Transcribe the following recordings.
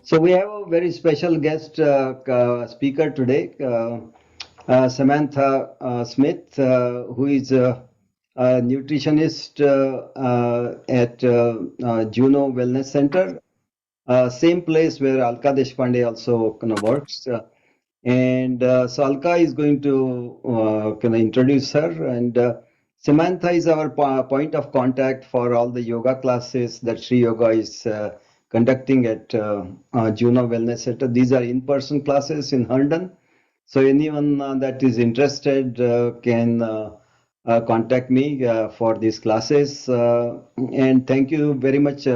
So we have a very special guest speaker today, Samantha Smith, who is a nutritionist at Juno Wellness Center, same place where Alka Deshpande also works. So Alka is going to introduce her, and Samantha is our point of contact for all the yoga classes that Sri Yoga is conducting at Juno Wellness Center. These are in-person classes in Herndon. So anyone that is interested can contact me for these classes. And thank you very much,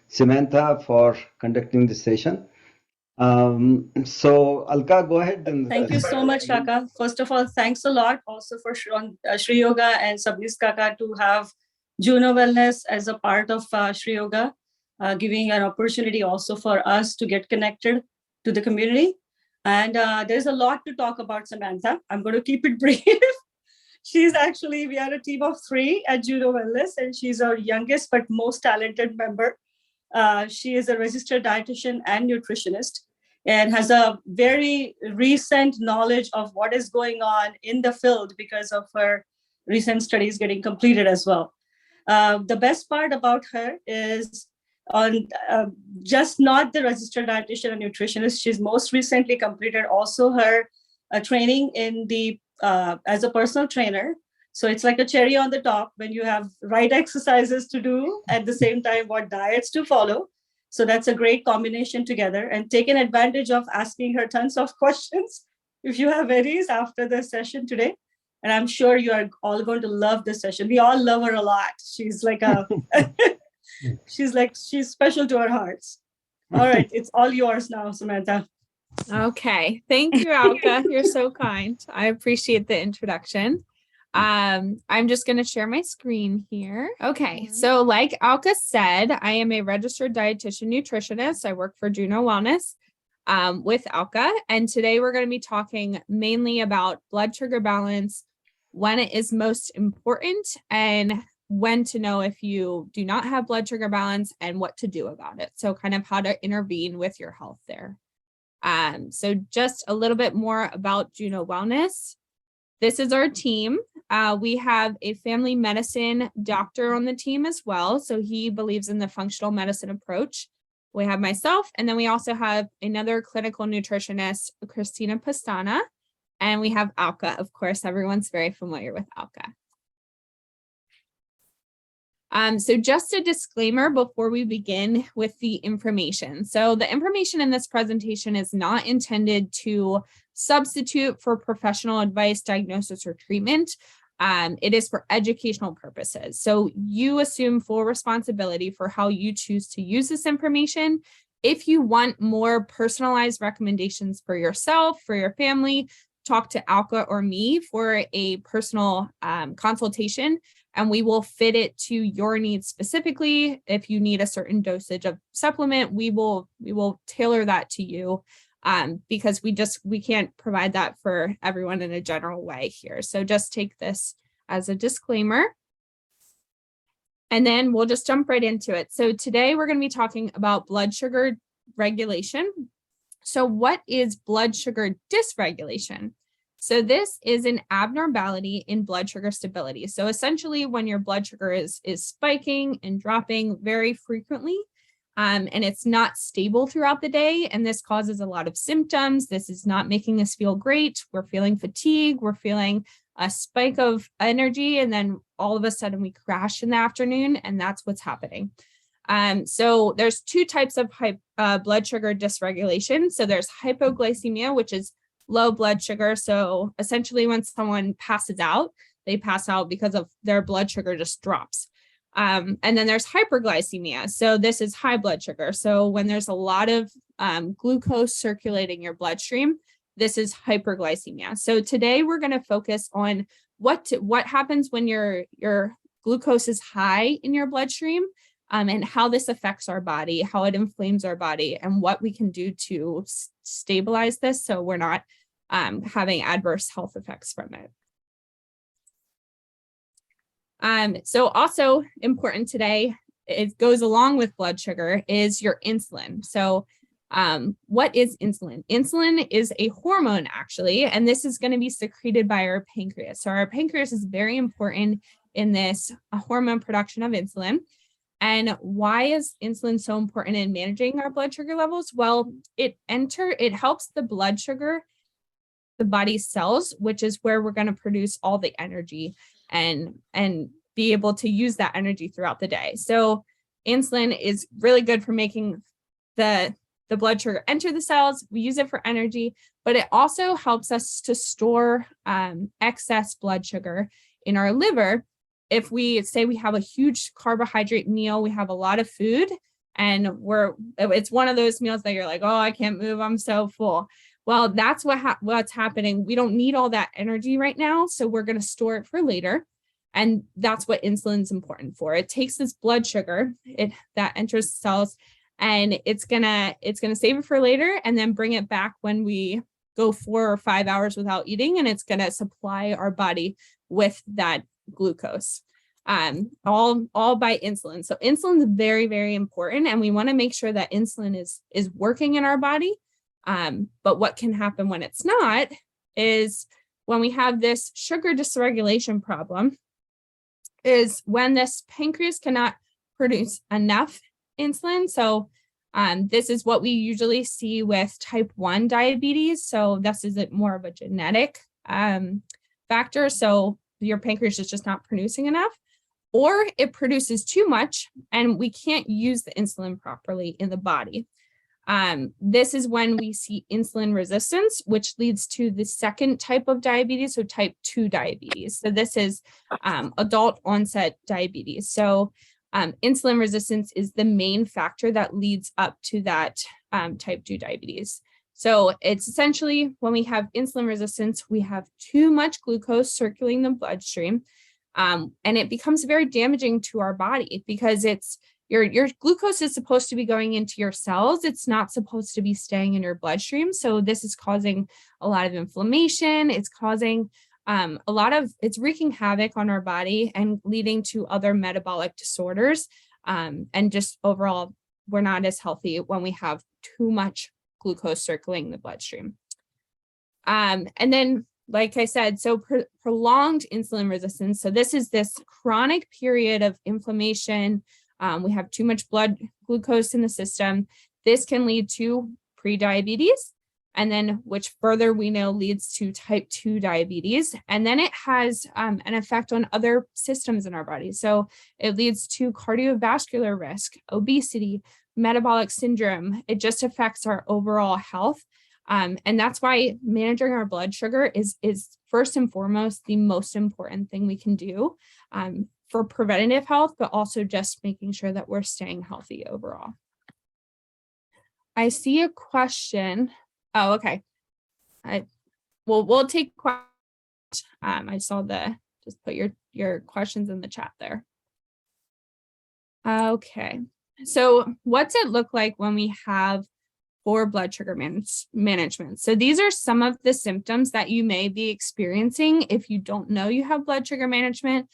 Samantha, for conducting this session. So Alka, go ahead and thank you so much, Kaka. First of all, thanks a lot also for Sri Yoga and Sabnis Kaka to have Juno Wellness as a part of Sri Yoga, giving an opportunity also for us to get connected to the community. And there's a lot to talk about Samantha. I'm going to keep it brief. We are a team of 3 at Juno Wellness, and she's our youngest but most talented member. She is a registered dietitian and nutritionist, and has a very recent knowledge of what is going on in the field because of her recent studies getting completed as well. The best part about her is on just not the registered dietitian and nutritionist. She's most recently completed also her training in the as a personal trainer. So it's like a cherry on the top when you have right exercises to do at the same time what diets to follow. So that's a great combination together, and taking advantage of asking her tons of questions if you have any after the session today. And I'm sure you are all going to love this session. We all love her a lot. She's like she's special to our hearts. All right, it's all yours now, Samantha. Okay, thank you, Alka. You're so kind. I appreciate the introduction. I'm just going to share my screen here. Okay, so like Alka said, I am a registered dietitian nutritionist. I work for Juno Wellness with Alka, and today we're going to be talking mainly about blood sugar balance, when it is most important, and when to know if you do not have blood sugar balance and what to do about it. So kind of how to intervene with your health there. So just a little bit more about Juno Wellness. This is our team. We have a family medicine doctor on the team as well. So he believes in the functional medicine approach. We have myself, and then we also have another clinical nutritionist, Christina Pastana, and we have Alka. Of course, everyone's very familiar with Alka. So just a disclaimer before we begin with the information. So the information in this presentation is not intended to substitute for professional advice, diagnosis, or treatment. It is for educational purposes. So you assume full responsibility for how you choose to use this information. If you want more personalized recommendations for yourself, for your family, talk to Alka or me for a personal consultation, and we will fit it to your needs specifically. If you need a certain dosage of supplement, we will tailor that to you, because we can't provide that for everyone in a general way here. So just take this as a disclaimer. And then we'll just jump right into it. So today we're going to be talking about blood sugar regulation. So what is blood sugar dysregulation? So this is an abnormality in blood sugar stability. So essentially when your blood sugar is spiking and dropping very frequently, and it's not stable throughout the day, and this causes a lot of symptoms. This is not making us feel great. We're feeling fatigue. We're feeling a spike of energy, and then all of a sudden we crash in the afternoon, and that's what's happening. So there's 2 types of blood sugar dysregulation. So there's hypoglycemia, which is low blood sugar. So essentially when someone passes out, they pass out because of their blood sugar just drops. And then there's hyperglycemia. So this is high blood sugar. So when there's a lot of glucose circulating your bloodstream, this is hyperglycemia. So today we're going to focus on what happens when your glucose is high in your bloodstream, and how this affects our body, how it inflames our body, and what we can do to stabilize this so we're not having adverse health effects from it. So also important today, it goes along with blood sugar, is your insulin. So What is insulin? Insulin is a hormone, actually, and this is going to be secreted by our pancreas. So our pancreas is very important in this hormone production of insulin. And why is insulin so important in managing our blood sugar levels? Well, it helps the blood sugar, the body's cells, which is where we're going to produce all the energy and be able to use that energy throughout the day. So insulin is really good for making the blood sugar enter the cells. We use it for energy, but it also helps us to store excess blood sugar in our liver. If we say we have a huge carbohydrate meal, we have a lot of food, and it's one of those meals that you're like, oh, I can't move, I'm so full. Well, that's what's happening. We don't need all that energy right now, so we're going to store it for later. And that's what insulin is important for. It takes this blood sugar that enters the cells, and it's gonna save it for later and then bring it back when we go 4 or 5 hours without eating, and it's gonna supply our body with that glucose, all by insulin. So insulin is very, very important, and we want to make sure that insulin is working in our body. But what can happen when it's not is when we have this sugar dysregulation problem, is when this pancreas cannot produce enough insulin. So this is what we usually see with type 1 diabetes. So this is more of a genetic factor. So your pancreas is just not producing enough, or it produces too much and we can't use the insulin properly in the body. This is when we see insulin resistance, which leads to the second type of diabetes, so type 2 diabetes. So this is adult onset diabetes. So insulin resistance is the main factor that leads up to that type 2 diabetes. So it's essentially when we have insulin resistance, we have too much glucose circulating the bloodstream, and it becomes very damaging to our body because your glucose is supposed to be going into your cells. It's not supposed to be staying in your bloodstream. So this is causing a lot of inflammation. It's causing it's wreaking havoc on our body and leading to other metabolic disorders. And just overall, we're not as healthy when we have too much glucose circulating the bloodstream. And then, like I said, so prolonged insulin resistance. So this is this chronic period of inflammation. We have too much blood glucose in the system. This can lead to prediabetes, and then which further we know leads to type 2 diabetes. And then it has an effect on other systems in our body. So it leads to cardiovascular risk, obesity, metabolic syndrome. It just affects our overall health. And that's why managing our blood sugar is first and foremost the most important thing we can do for preventative health, but also just making sure that we're staying healthy overall. I see a question. Oh, okay. We'll take questions. I saw just put your questions in the chat there. Okay. So what's it look like when we have poor blood sugar management? So these are some of the symptoms that you may be experiencing if you don't know you have blood sugar management.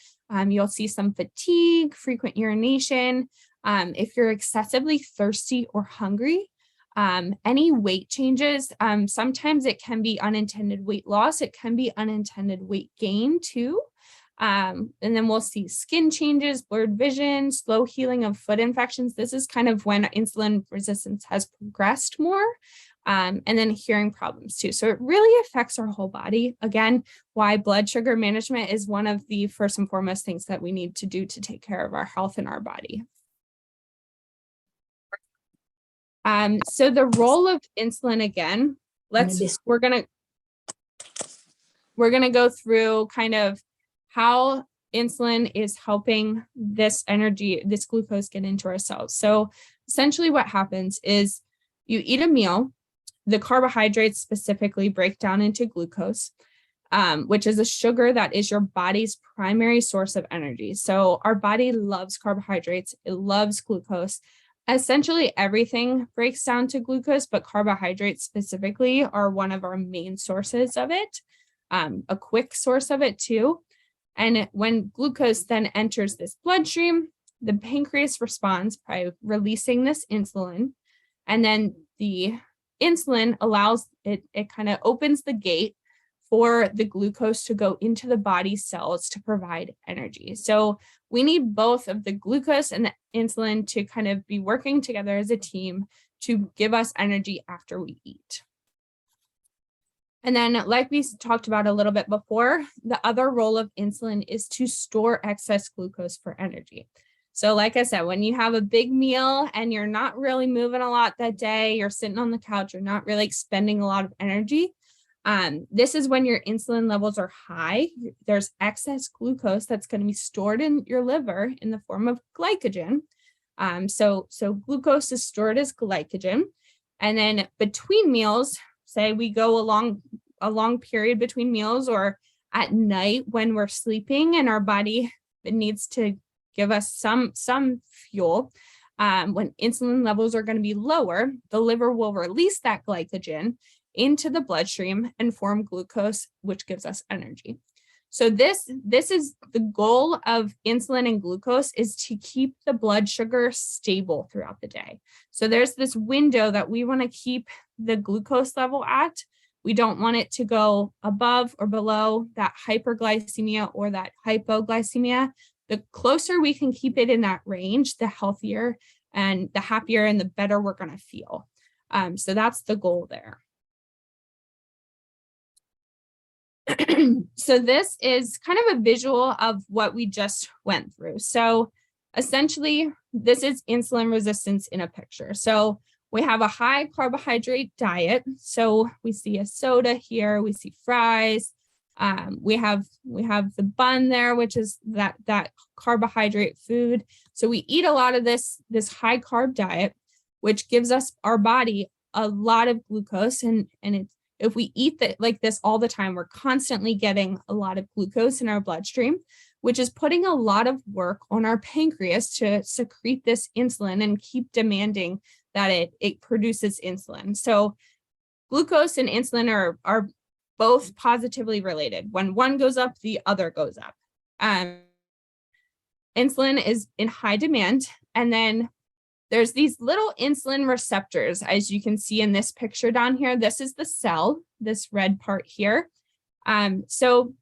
You'll see some fatigue, frequent urination. If you're excessively thirsty or hungry, any weight changes. Sometimes it can be unintended weight loss. It can be unintended weight gain too. And then we'll see skin changes, blurred vision, slow healing of foot infections. This is kind of when insulin resistance has progressed more. And then hearing problems too. So it really affects our whole body. Again, why blood sugar management is one of the first and foremost things that we need to do to take care of our health in our body. So the role of insulin, again, we're gonna go through kind of how insulin is helping this glucose get into our cells. So essentially what happens is you eat a meal, the carbohydrates specifically break down into glucose, which is a sugar that is your body's primary source of energy. So our body loves carbohydrates. It loves glucose. Essentially everything breaks down to glucose, but carbohydrates specifically are one of our main sources of it, a quick source of it too. And when glucose then enters this bloodstream, the pancreas responds by releasing this insulin. And then the insulin allows it kind of opens the gate for the glucose to go into the body cells to provide energy. So we need both of the glucose and the insulin to kind of be working together as a team to give us energy after we eat. And then, like we talked about a little bit before, the other role of insulin is to store excess glucose for energy. So like I said, when you have a big meal and you're not really moving a lot that day, you're sitting on the couch, you're not really expending a lot of energy, this is when your insulin levels are high. There's excess glucose that's going to be stored in your liver in the form of glycogen. So glucose is stored as glycogen. And then between meals, say we go a long period between meals, or at night when we're sleeping and our body needs to give us some fuel, when insulin levels are going to be lower, the liver will release that glycogen into the bloodstream and form glucose, which gives us energy. So this is the goal of insulin and glucose, is to keep the blood sugar stable throughout the day. So there's this window that we want to keep the glucose level at. We don't want it to go above or below that hyperglycemia or that hypoglycemia. The closer we can keep it in that range, the healthier and the happier and the better we're going to feel. So that's the goal there. So this is kind of a visual of what we just went through. So essentially, this is insulin resistance in a picture. So we have a high carbohydrate diet. So we see a soda here, we see fries. We have the bun there, which is that carbohydrate food. So we eat a lot of this high carb diet, which gives us our body a lot of glucose, and if we eat like this all the time, we're constantly getting a lot of glucose in our bloodstream, which is putting a lot of work on our pancreas to secrete this insulin and keep demanding that it produces insulin. So glucose and insulin are both positively related. When one goes up, the other goes up. Insulin is in high demand, and then there's these little insulin receptors, as you can see in this picture down here. This is the cell, this red part here. So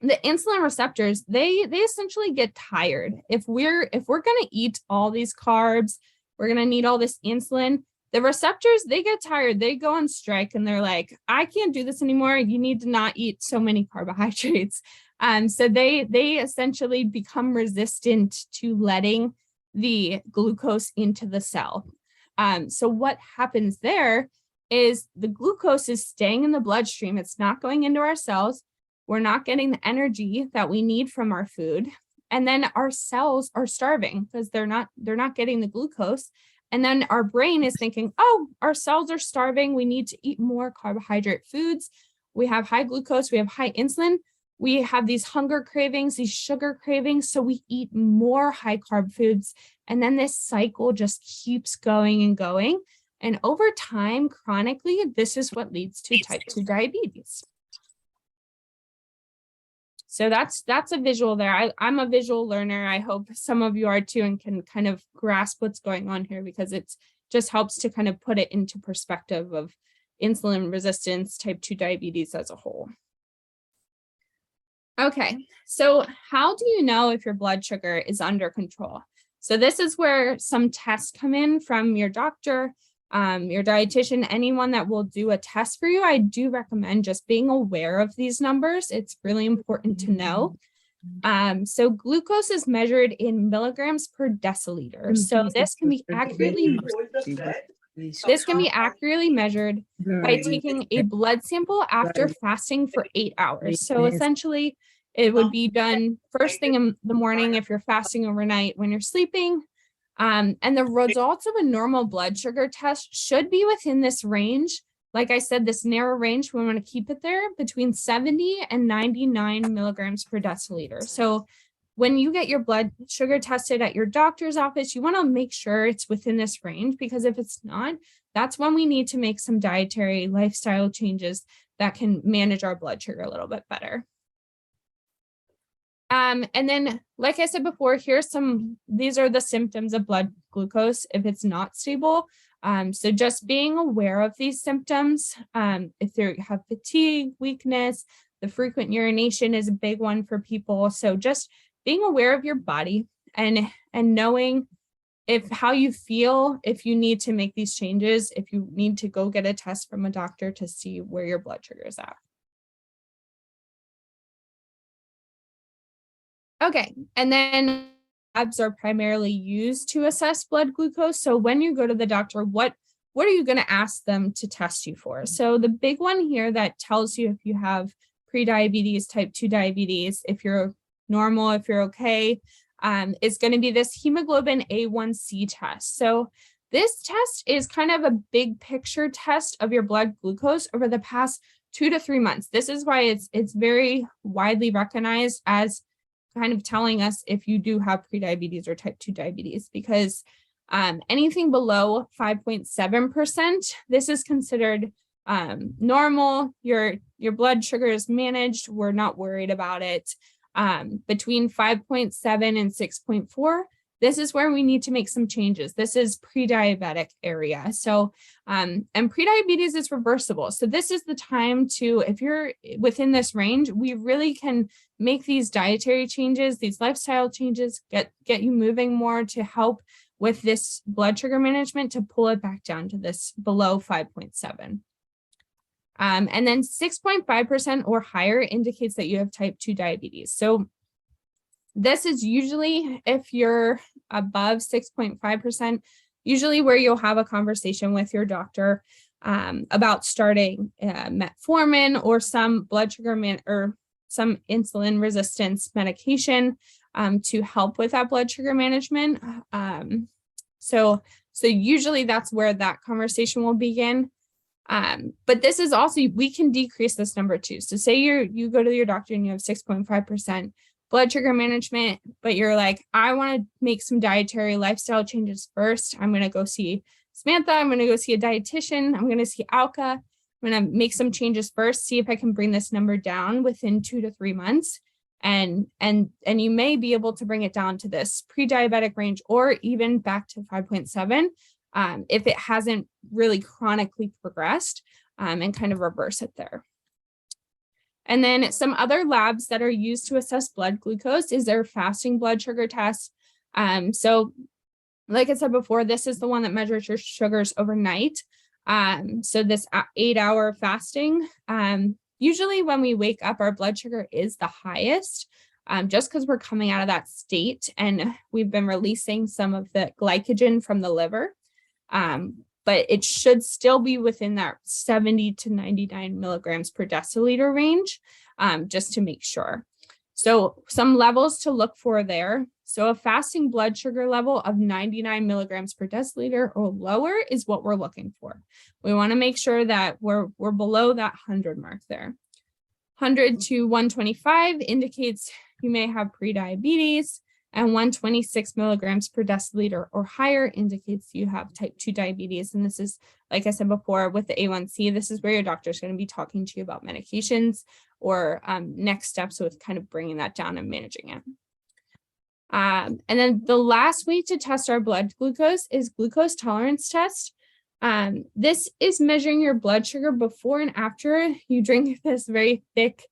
the insulin receptors, they essentially get tired. If we're going to eat all these carbs, we're going to need all this insulin. The receptors, they get tired. They go on strike and they're like, I can't do this anymore. You need to not eat so many carbohydrates. So they essentially become resistant to letting the glucose into the cell. So what happens there is the glucose is staying in the bloodstream. It's not going into our cells. We're not getting the energy that we need from our food. And then our cells are starving because they're not getting the glucose. And then our brain is thinking, oh, our cells are starving. We need to eat more carbohydrate foods. We have high glucose. We have high insulin. We have these hunger cravings, these sugar cravings. So we eat more high carb foods. And then this cycle just keeps going and going. And over time, chronically, this is what leads to type 2 diabetes. So that's a visual there. I'm a visual learner. I hope some of you are too, and can kind of grasp what's going on here, because it just helps to kind of put it into perspective of insulin resistance, type 2 diabetes as a whole. Okay, so how do you know if your blood sugar is under control? So this is where some tests come in from your doctor, your dietitian, anyone that will do a test for you. I do recommend just being aware of these numbers. It's really important to know. So glucose is measured in milligrams per deciliter. So this can be accurately measured by taking a blood sample after fasting for 8 hours. So essentially, it would be done first thing in the morning if you're fasting overnight when you're sleeping. And the results of a normal blood sugar test should be within this range. Like I said, this narrow range, we want to keep it there between 70 and 99 milligrams per deciliter. So when you get your blood sugar tested at your doctor's office, you want to make sure it's within this range, because if it's not, that's when we need to make some dietary lifestyle changes that can manage our blood sugar a little bit better. And then, like I said before, these are the symptoms of blood glucose if it's not stable. So just being aware of these symptoms, if you have fatigue, weakness, the frequent urination is a big one for people. So just being aware of your body and knowing how you feel, if you need to make these changes, if you need to go get a test from a doctor to see where your blood sugar is at. Okay, and then labs are primarily used to assess blood glucose. So when you go to the doctor, what are you going to ask them to test you for? So the big one here that tells you if you have prediabetes, type 2 diabetes, if you're normal, if you're okay, is going to be this hemoglobin A1C test. So this test is kind of a big picture test of your blood glucose over the past 2 to 3 months. This is why it's very widely recognized as kind of telling us if you do have prediabetes or type 2 diabetes, because anything below 5.7%, this is considered normal. Your blood sugar is managed. We're not worried about it. Between 5.7 and 6.4, this is where we need to make some changes. This is pre-diabetic area. So, and prediabetes is reversible. So this is the time to, if you're within this range, we really can make these dietary changes, these lifestyle changes, get you moving more to help with this blood sugar management to pull it back down to this below 5.7. And then 6.5% or higher indicates that you have type 2 diabetes. So this is usually, if you're above 6.5%, usually where you'll have a conversation with your doctor about starting metformin or some blood sugar or some insulin resistance medication to help with that blood sugar management. So usually that's where that conversation will begin. But this is also, we can decrease this number too. So say you go to your doctor and you have 6.5% blood sugar management, but you're like, I want to make some dietary lifestyle changes first. I'm going to go see Samantha. I'm going to go see a dietitian. I'm going to see Alka. I'm going to make some changes first, see if I can bring this number down within 2 to 3 months. And you may be able to bring it down to this pre-diabetic range or even back to 5.7 if it hasn't really chronically progressed, and kind of reverse it there. And then some other labs that are used to assess blood glucose is their fasting blood sugar test. So like I said before, this is the one that measures your sugars overnight. So this 8-hour fasting, usually when we wake up, our blood sugar is the highest, just because we're coming out of that state and we've been releasing some of the glycogen from the liver. But it should still be within that 70 to 99 milligrams per deciliter range, just to make sure. So some levels to look for there. So a fasting blood sugar level of 99 milligrams per deciliter or lower is what we're looking for. We want to make sure that we're below that 100 mark there. 100 to 125 indicates you may have prediabetes, and 126 milligrams per deciliter or higher indicates you have type 2 diabetes. And this is, like I said before, with the A1C, this is where your doctor is going to be talking to you about medications or next steps with kind of bringing that down and managing it. And then the last way to test our blood glucose is glucose tolerance test. This is measuring your blood sugar before and after you drink this very thick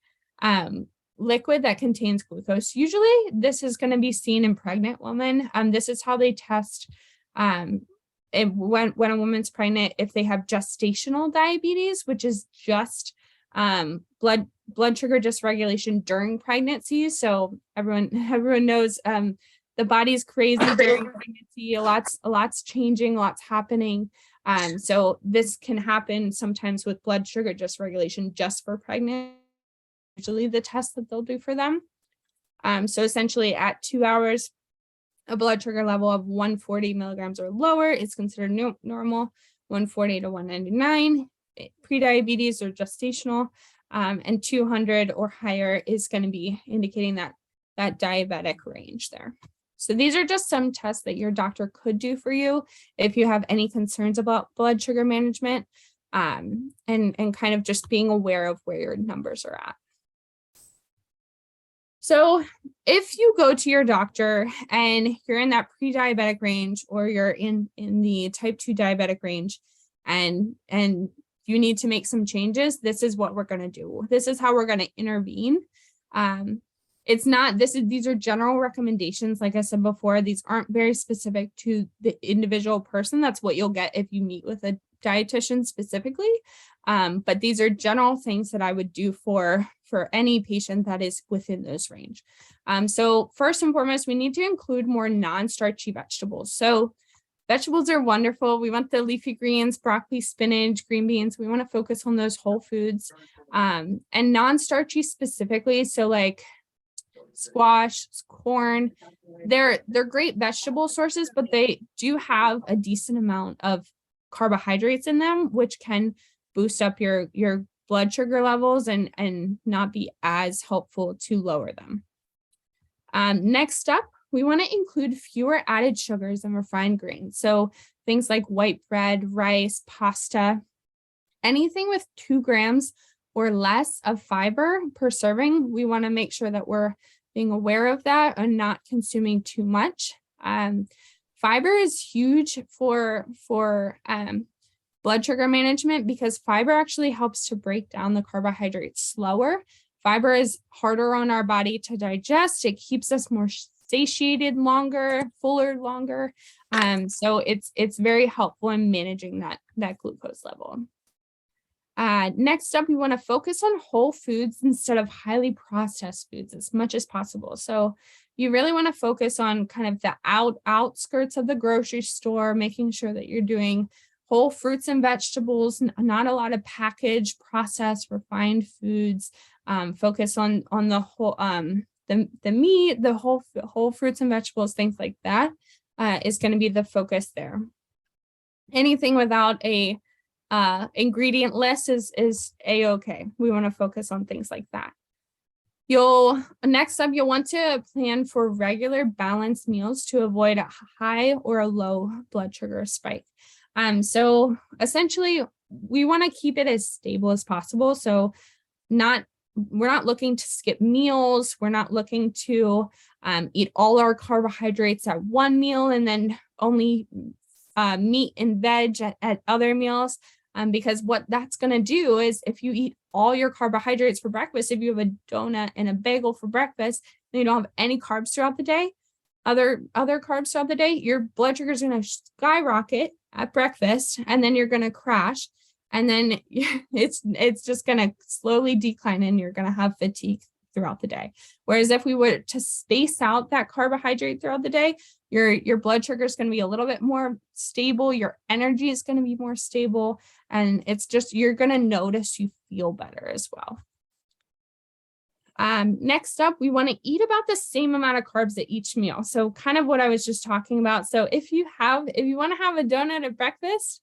liquid that contains glucose. Usually this is going to be seen in pregnant women. This is how they test when a woman's pregnant, if they have gestational diabetes, which is just blood sugar dysregulation during pregnancy. So everyone knows the body's crazy during pregnancy. A lot's changing, lots happening. So this can happen sometimes with blood sugar dysregulation just for pregnant. Usually the test that they'll do for them. So essentially at 2 hours, a blood sugar level of 140 milligrams or lower is considered normal, 140 to 199, prediabetes or gestational, and 200 or higher is going to be indicating that diabetic range there. So these are just some tests that your doctor could do for you if you have any concerns about blood sugar management, and kind of just being aware of where your numbers are at. So if you go to your doctor and you're in that pre-diabetic range, or you're in the type 2 diabetic range, and you need to make some changes, this is what we're going to do. This is how we're going to intervene. These are general recommendations. Like I said before, these aren't very specific to the individual person. That's what you'll get if you meet with a dietitian specifically. But these are general things that I would do for any patient that is within this range. So first and foremost, we need to include more non-starchy vegetables. So vegetables are wonderful. We want the leafy greens, broccoli, spinach, green beans. We want to focus on those whole foods, and non-starchy specifically. So like squash, corn, they're great vegetable sources, but they do have a decent amount of carbohydrates in them, which can boost up your blood sugar levels and not be as helpful to lower them. Next up, we want to include fewer added sugars and refined grains. So things like white bread, rice, pasta, anything with 2 grams or less of fiber per serving. We want to make sure that we're being aware of that and not consuming too much. Fiber is huge for blood sugar management, because fiber actually helps to break down the carbohydrates slower. Fiber is harder on our body to digest. It keeps us more satiated longer, fuller longer. So it's very helpful in managing that glucose level. Next up, we want to focus on whole foods instead of highly processed foods as much as possible. So you really want to focus on kind of the outskirts of the grocery store, making sure that you're doing whole fruits and vegetables, not a lot of packaged, processed, refined foods. Focus on the whole, the meat, the whole fruits and vegetables, things like that is going to be the focus there. Anything without a ingredient list is a-okay. We want to focus on things like that. Next up, you'll want to plan for regular balanced meals to avoid a high or a low blood sugar spike. So essentially, we want to keep it as stable as possible. So we're not looking to skip meals. We're not looking to eat all our carbohydrates at one meal and then only meat and veg at other meals. Because what that's going to do is, if you eat all your carbohydrates for breakfast, if you have a donut and a bagel for breakfast, and you don't have any carbs throughout the day, other carbs throughout the day, your blood sugar is going to skyrocket at breakfast, and then you're going to crash. And then it's just going to slowly decline, and you're going to have fatigue throughout the day. Whereas if we were to space out that carbohydrate throughout the day, your blood sugar is going to be a little bit more stable. Your energy is going to be more stable. And it's just, you're going to notice you feel better as well. Next up, we want to eat about the same amount of carbs at each meal. So kind of what I was just talking about. So if you want to have a donut at breakfast,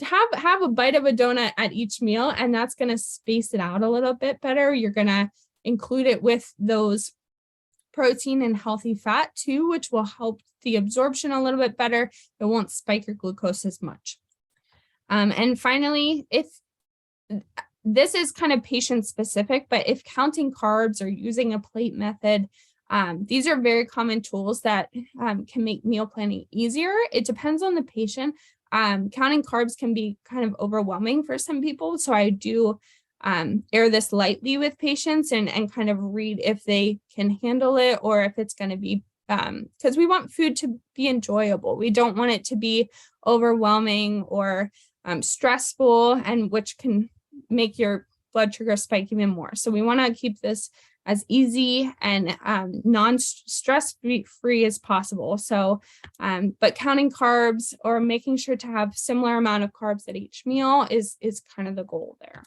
have a bite of a donut at each meal, and that's going to space it out a little bit better. You're going to include it with those protein and healthy fat too, which will help the absorption a little bit better. It won't spike your glucose as much. And finally, if this is kind of patient specific, but if counting carbs or using a plate method, these are very common tools that can make meal planning easier. It depends on the patient. Counting carbs can be kind of overwhelming for some people. So I do air this lightly with patients and kind of read if they can handle it, or if it's going to be, because we want food to be enjoyable. We don't want it to be overwhelming or stressful, and which can make your blood sugar spike even more. So we want to keep this as easy and non-stress free as possible. So, but counting carbs or making sure to have similar amount of carbs at each meal is kind of the goal there.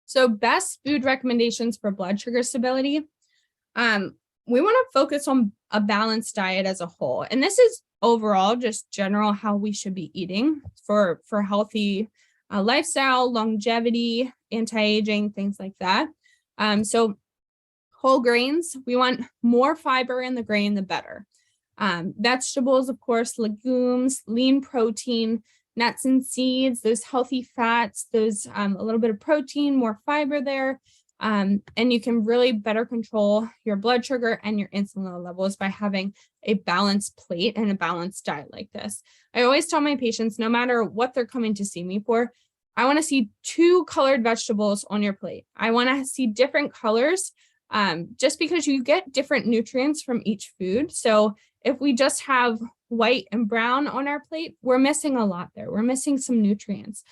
So best food recommendations for blood sugar stability. We want to focus on a balanced diet as a whole. And this is overall just general how we should be eating for healthy lifestyle, longevity, anti-aging, things like that. So whole grains, we want more fiber in the grain, the better. Vegetables, of course, legumes, lean protein, nuts and seeds, those healthy fats, those a little bit of protein, more fiber there. And you can really better control your blood sugar and your insulin levels by having a balanced plate and a balanced diet like this. I always tell my patients, no matter what they're coming to see me for, I want to see 2 colored vegetables on your plate. I want to see different colors, just because you get different nutrients from each food. So if we just have white and brown on our plate, we're missing a lot there. We're missing some nutrients.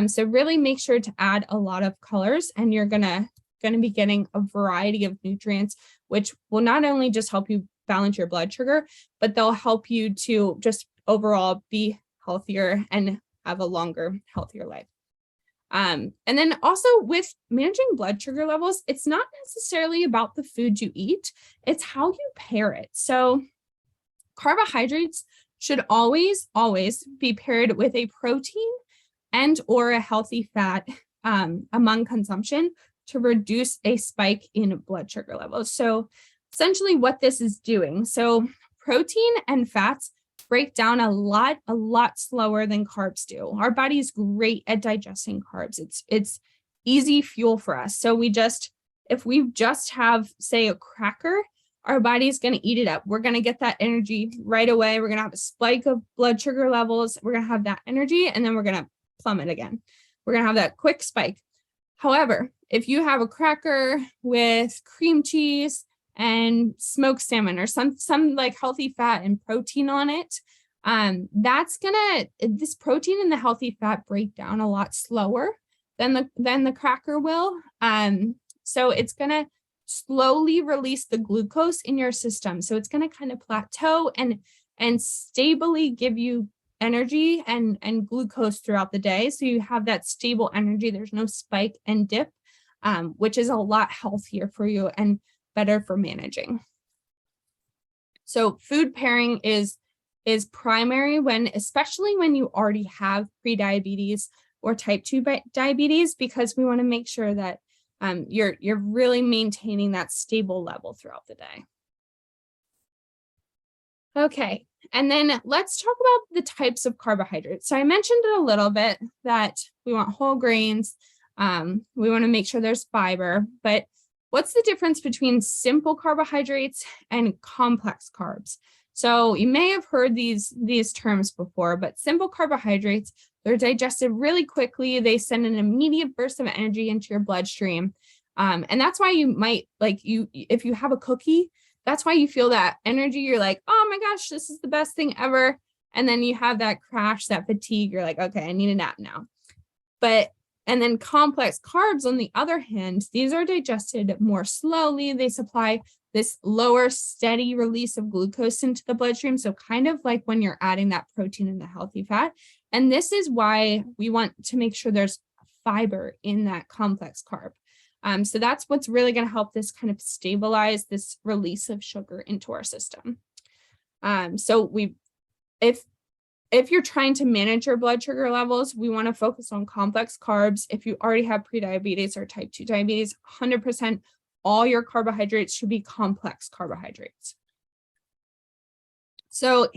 So really make sure to add a lot of colors, and you're gonna be getting a variety of nutrients, which will not only just help you balance your blood sugar, but they'll help you to just overall be healthier and have a longer, healthier life. And then also with managing blood sugar levels, it's not necessarily about the food you eat, it's how you pair it. So carbohydrates should always be paired with a protein and or a healthy fat among consumption to reduce a spike in blood sugar levels. So essentially what this is doing, so protein and fats break down a lot slower than carbs do. Our body is great at digesting carbs. It's easy fuel for us. So if we just have, say, a cracker, our body's going to eat it up. We're going to get that energy right away. We're going to have a spike of blood sugar levels. We're going to have that energy, and then we're going to plummet again. We're going to have that quick spike. However, if you have a cracker with cream cheese and smoked salmon or some like healthy fat and protein on it, this protein and the healthy fat break down a lot slower than the cracker will. So it's going to slowly release the glucose in your system. So it's going to kind of plateau and stably give you energy and glucose throughout the day. So you have that stable energy. There's no spike and dip, which is a lot healthier for you and better for managing. So food pairing is primary especially when you already have prediabetes or type 2 diabetes, because we want to make sure that you're really maintaining that stable level throughout the day. Okay, and then let's talk about the types of carbohydrates. So I mentioned it a little bit that we want whole grains. We want to make sure there's fiber, but what's the difference between simple carbohydrates and complex carbs? So you may have heard these terms before, but simple carbohydrates, they're digested really quickly. They send an immediate burst of energy into your bloodstream. And that's why you might, if you have a cookie, that's why you feel that energy. You're like, oh my gosh, this is the best thing ever. And then you have that crash, that fatigue. You're like, okay, I need a nap now. And then complex carbs, on the other hand, these are digested more slowly. They supply this lower, steady release of glucose into the bloodstream. So kind of like when you're adding that protein and the healthy fat. And this is why we want to make sure there's fiber in that complex carb. So that's what's really going to help this kind of stabilize this release of sugar into our system. If you're trying to manage your blood sugar levels, we want to focus on complex carbs. If you already have prediabetes or type 2 diabetes, 100% all your carbohydrates should be complex carbohydrates. So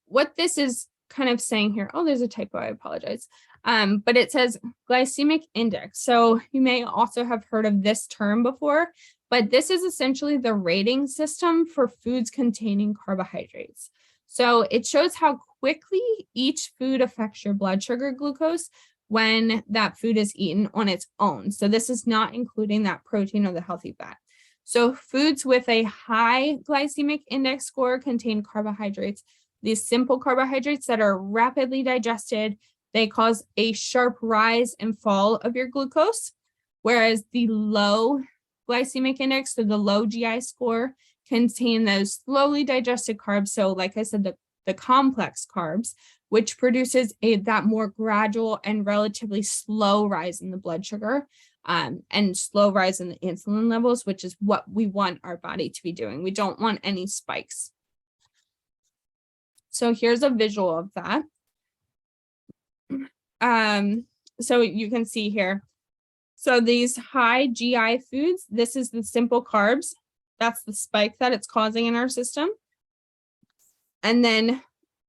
what this is kind of saying here, oh, there's a typo, I apologize. But it says glycemic index. So you may also have heard of this term before, but this is essentially the rating system for foods containing carbohydrates. So it shows how quickly each food affects your blood sugar glucose when that food is eaten on its own. So this is not including that protein or the healthy fat. So foods with a high glycemic index score contain carbohydrates. These simple carbohydrates that are rapidly digested, they cause a sharp rise and fall of your glucose, whereas the low glycemic index, so the low GI score, contain those slowly digested carbs. So like I said, the complex carbs, which produces that more gradual and relatively slow rise in the blood sugar and slow rise in the insulin levels, which is what we want our body to be doing. We don't want any spikes. So here's a visual of that. So you can see here. So these high GI foods, this is the simple carbs. That's the spike that it's causing in our system. And then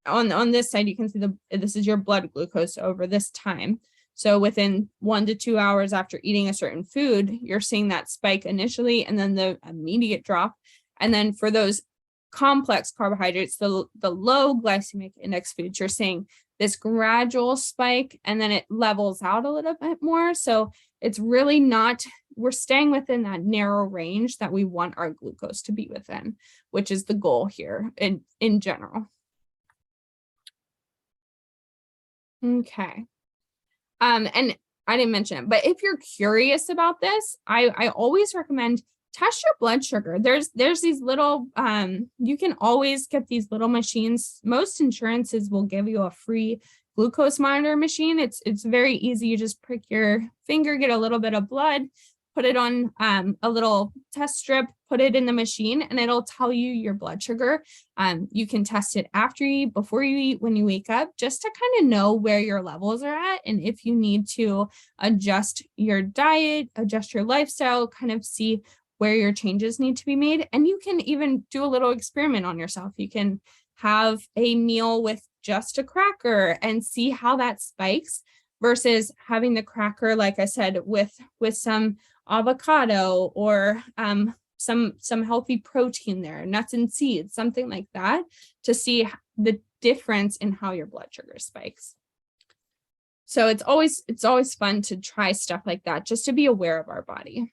on this side, you can see this is your blood glucose over this time. So within 1 to 2 hours after eating a certain food, you're seeing that spike initially and then the immediate drop. And then for those complex carbohydrates, the low glycemic index foods, you're seeing this gradual spike and then it levels out a little bit more. So it's really not, we're staying within that narrow range that we want our glucose to be within, which is the goal here in general. Okay. And I didn't mention it, but if you're curious about this, I always recommend test your blood sugar. There's these little, you can always get these little machines. Most insurances will give you a free glucose monitor machine. It's very easy. You just prick your finger, get a little bit of blood, put it on a little test strip, put it in the machine, and it'll tell you your blood sugar. You can test it after you eat, before you eat, when you wake up, just to kind of know where your levels are at. And if you need to adjust your diet, adjust your lifestyle, kind of see where your changes need to be made. And you can even do a little experiment on yourself. You can have a meal with just a cracker and see how that spikes versus having the cracker, like I said, with some avocado or some healthy protein there, nuts and seeds, something like that, to see the difference in how your blood sugar spikes. So it's always fun to try stuff like that, just to be aware of our body.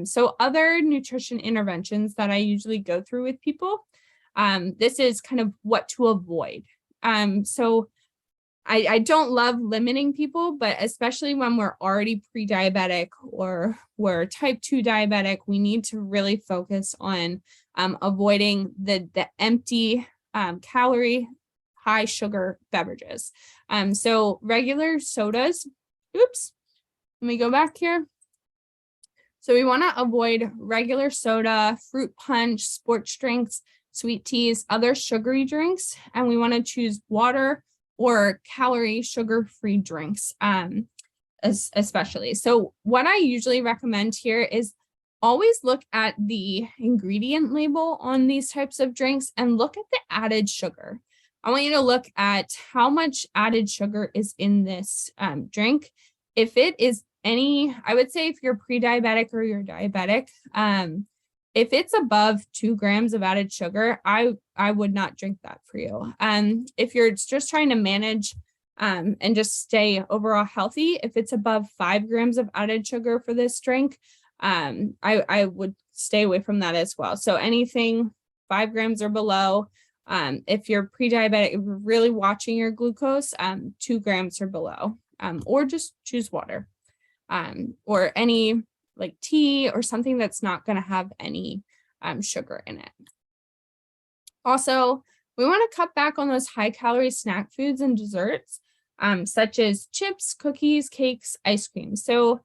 So other nutrition interventions that I usually go through with people, this is kind of what to avoid. So I don't love limiting people, but especially when we're already pre-diabetic or we're type 2 diabetic, we need to really focus on avoiding the empty calorie, high sugar beverages. So regular sodas, oops, let me go back here. So we want to avoid regular soda, fruit punch, sports drinks, sweet teas, other sugary drinks, and we want to choose water or calorie sugar-free drinks, especially. So what I usually recommend here is always look at the ingredient label on these types of drinks and look at the added sugar. I want you to look at how much added sugar is in this drink. If it is I would say if you're pre-diabetic or you're diabetic, if it's above 2 grams of added sugar, I would not drink that for you. If you're just trying to manage and just stay overall healthy, if it's above 5 grams of added sugar for this drink, I would stay away from that as well. So anything 5 grams or below, if you're pre-diabetic, if you're really watching your glucose, 2 grams or below, or just choose water, or any like tea or something that's not going to have any sugar in it. Also, we want to cut back on those high calorie snack foods and desserts, such as chips, cookies, cakes, ice cream. So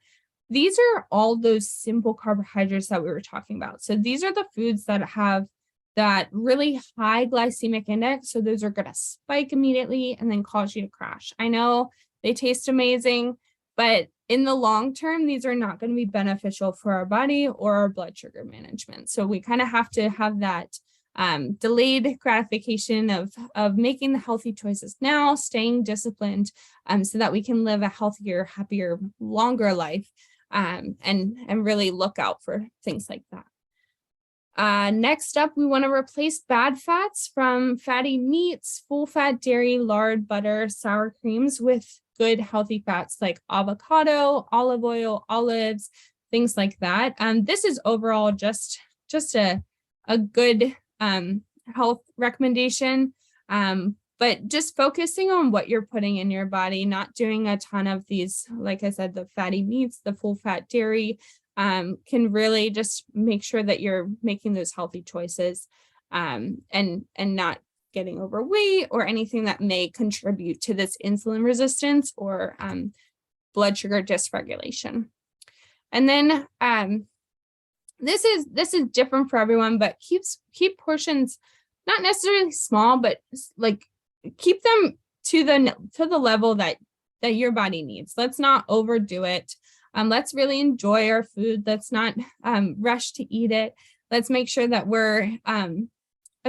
these are all those simple carbohydrates that we were talking about. So these are the foods that have that really high glycemic index. So those are going to spike immediately and then cause you to crash. I know they taste amazing, but in the long term, these are not going to be beneficial for our body or our blood sugar management. So we kind of have to have that delayed gratification of making the healthy choices now, staying disciplined, so that we can live a healthier, happier, longer life, and really look out for things like that. Next up, we want to replace bad fats from fatty meats, full fat dairy, lard, butter, sour creams with good healthy fats like avocado, olive oil, olives, things like that. This is overall just a good health recommendation, but just focusing on what you're putting in your body, not doing a ton of these, like I said, the fatty meats, the full fat dairy, can really just make sure that you're making those healthy choices, and not getting overweight or anything that may contribute to this insulin resistance or blood sugar dysregulation. And then this is different for everyone, but keep portions not necessarily small, but like keep them to the level that your body needs. Let's not overdo it. Let's really enjoy our food. Let's not rush to eat it. Let's make sure that we're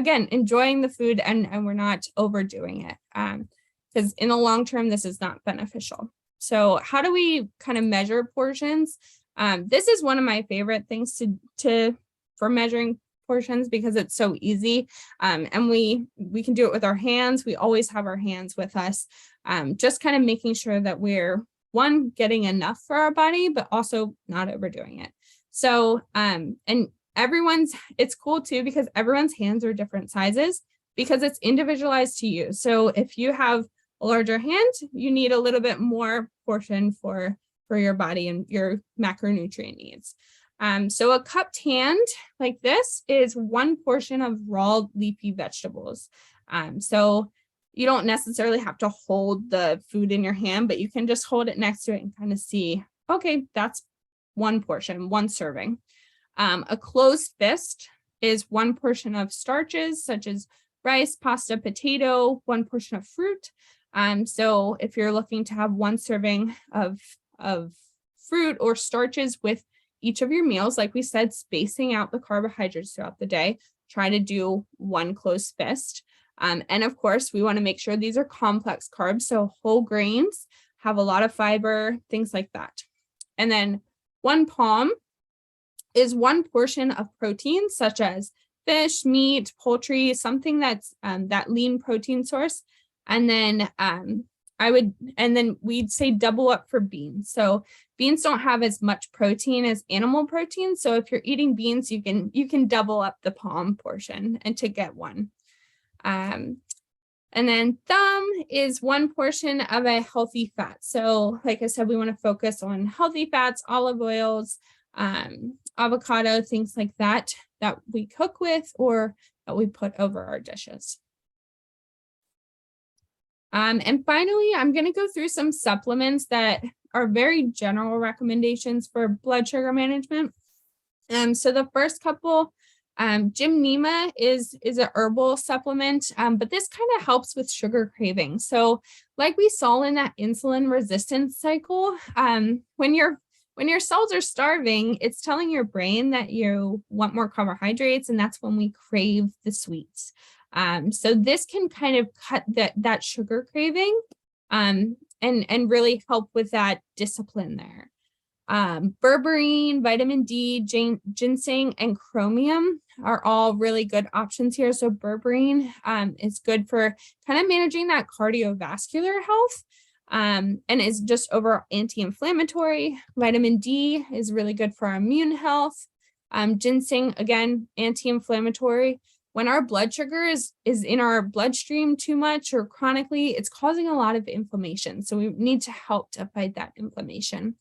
again, enjoying the food and we're not overdoing it. Because in the long term, this is not beneficial. So how do we kind of measure portions? This is one of my favorite things for measuring portions because it's so easy. And we can do it with our hands. We always have our hands with us. Just kind of making sure that we're, one, getting enough for our body, but also not overdoing it. So, and it's cool too, because everyone's hands are different sizes because it's individualized to you. So if you have a larger hand, you need a little bit more portion for your body and your macronutrient needs. So a cupped hand like this is 1 portion of raw leafy vegetables. So you don't necessarily have to hold the food in your hand, but you can just hold it next to it and kind of see, okay, that's 1 portion, 1 serving. A closed fist is 1 portion of starches such as rice, pasta, potato, 1 portion of fruit. So if you're looking to have 1 serving of fruit or starches with each of your meals, like we said, spacing out the carbohydrates throughout the day, try to do 1 closed fist. And of course, we want to make sure these are complex carbs. So whole grains have a lot of fiber, things like that. And then 1 palm is 1 portion of protein, such as fish, meat, poultry, something that's that lean protein source. And then we'd say double up for beans. So beans don't have as much protein as animal protein. So if you're eating beans, you can double up the palm portion and to get 1. And then thumb is 1 portion of a healthy fat. So like I said, we want to focus on healthy fats, olive oils, avocado, things like that we cook with or that we put over our dishes. And finally, I'm going to go through some supplements that are very general recommendations for blood sugar management. So the first couple, Gymnema is an herbal supplement, but this kind of helps with sugar cravings. So like we saw in that insulin resistance cycle, when your cells are starving, it's telling your brain that you want more carbohydrates, and that's when we crave the sweets. So this can kind of cut that sugar craving and really help with that discipline there. Berberine, vitamin D, ginseng, and chromium are all really good options here. So berberine is good for kind of managing that cardiovascular health and is just overall anti-inflammatory. Vitamin D is really good for our immune health. Ginseng, again, anti-inflammatory. When our blood sugar is in our bloodstream too much or chronically, it's causing a lot of inflammation. So we need to help to fight that inflammation.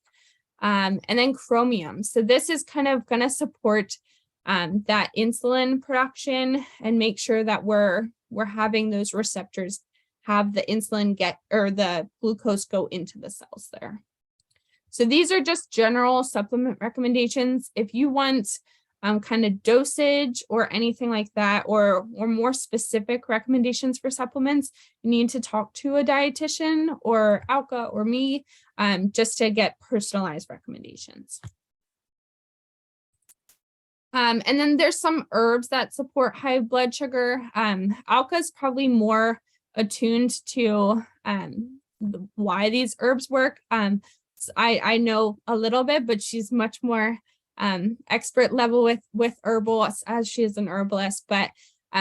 And then chromium. So this is kind of going to support that insulin production and make sure that we're having those receptors have the insulin the glucose go into the cells there. So these are just general supplement recommendations. If you want kind of dosage or anything like that, or more specific recommendations for supplements, you need to talk to a dietitian or Alka or me just to get personalized recommendations. And then there's some herbs that support high blood sugar. Alka is probably more attuned to why these herbs work. I know a little bit, but she's much more expert level with herbal as she is an herbalist. But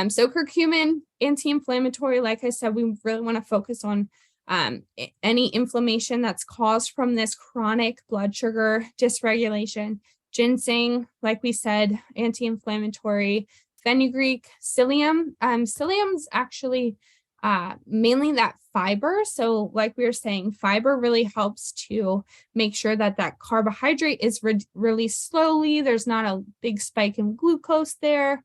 so curcumin, anti-inflammatory, like I said, we really want to focus on any inflammation that's caused from this chronic blood sugar dysregulation. Ginseng, like we said, anti-inflammatory. Fenugreek, psyllium. Psyllium's actually mainly that fiber. So like we were saying, fiber really helps to make sure that carbohydrate is released slowly. There's not a big spike in glucose there.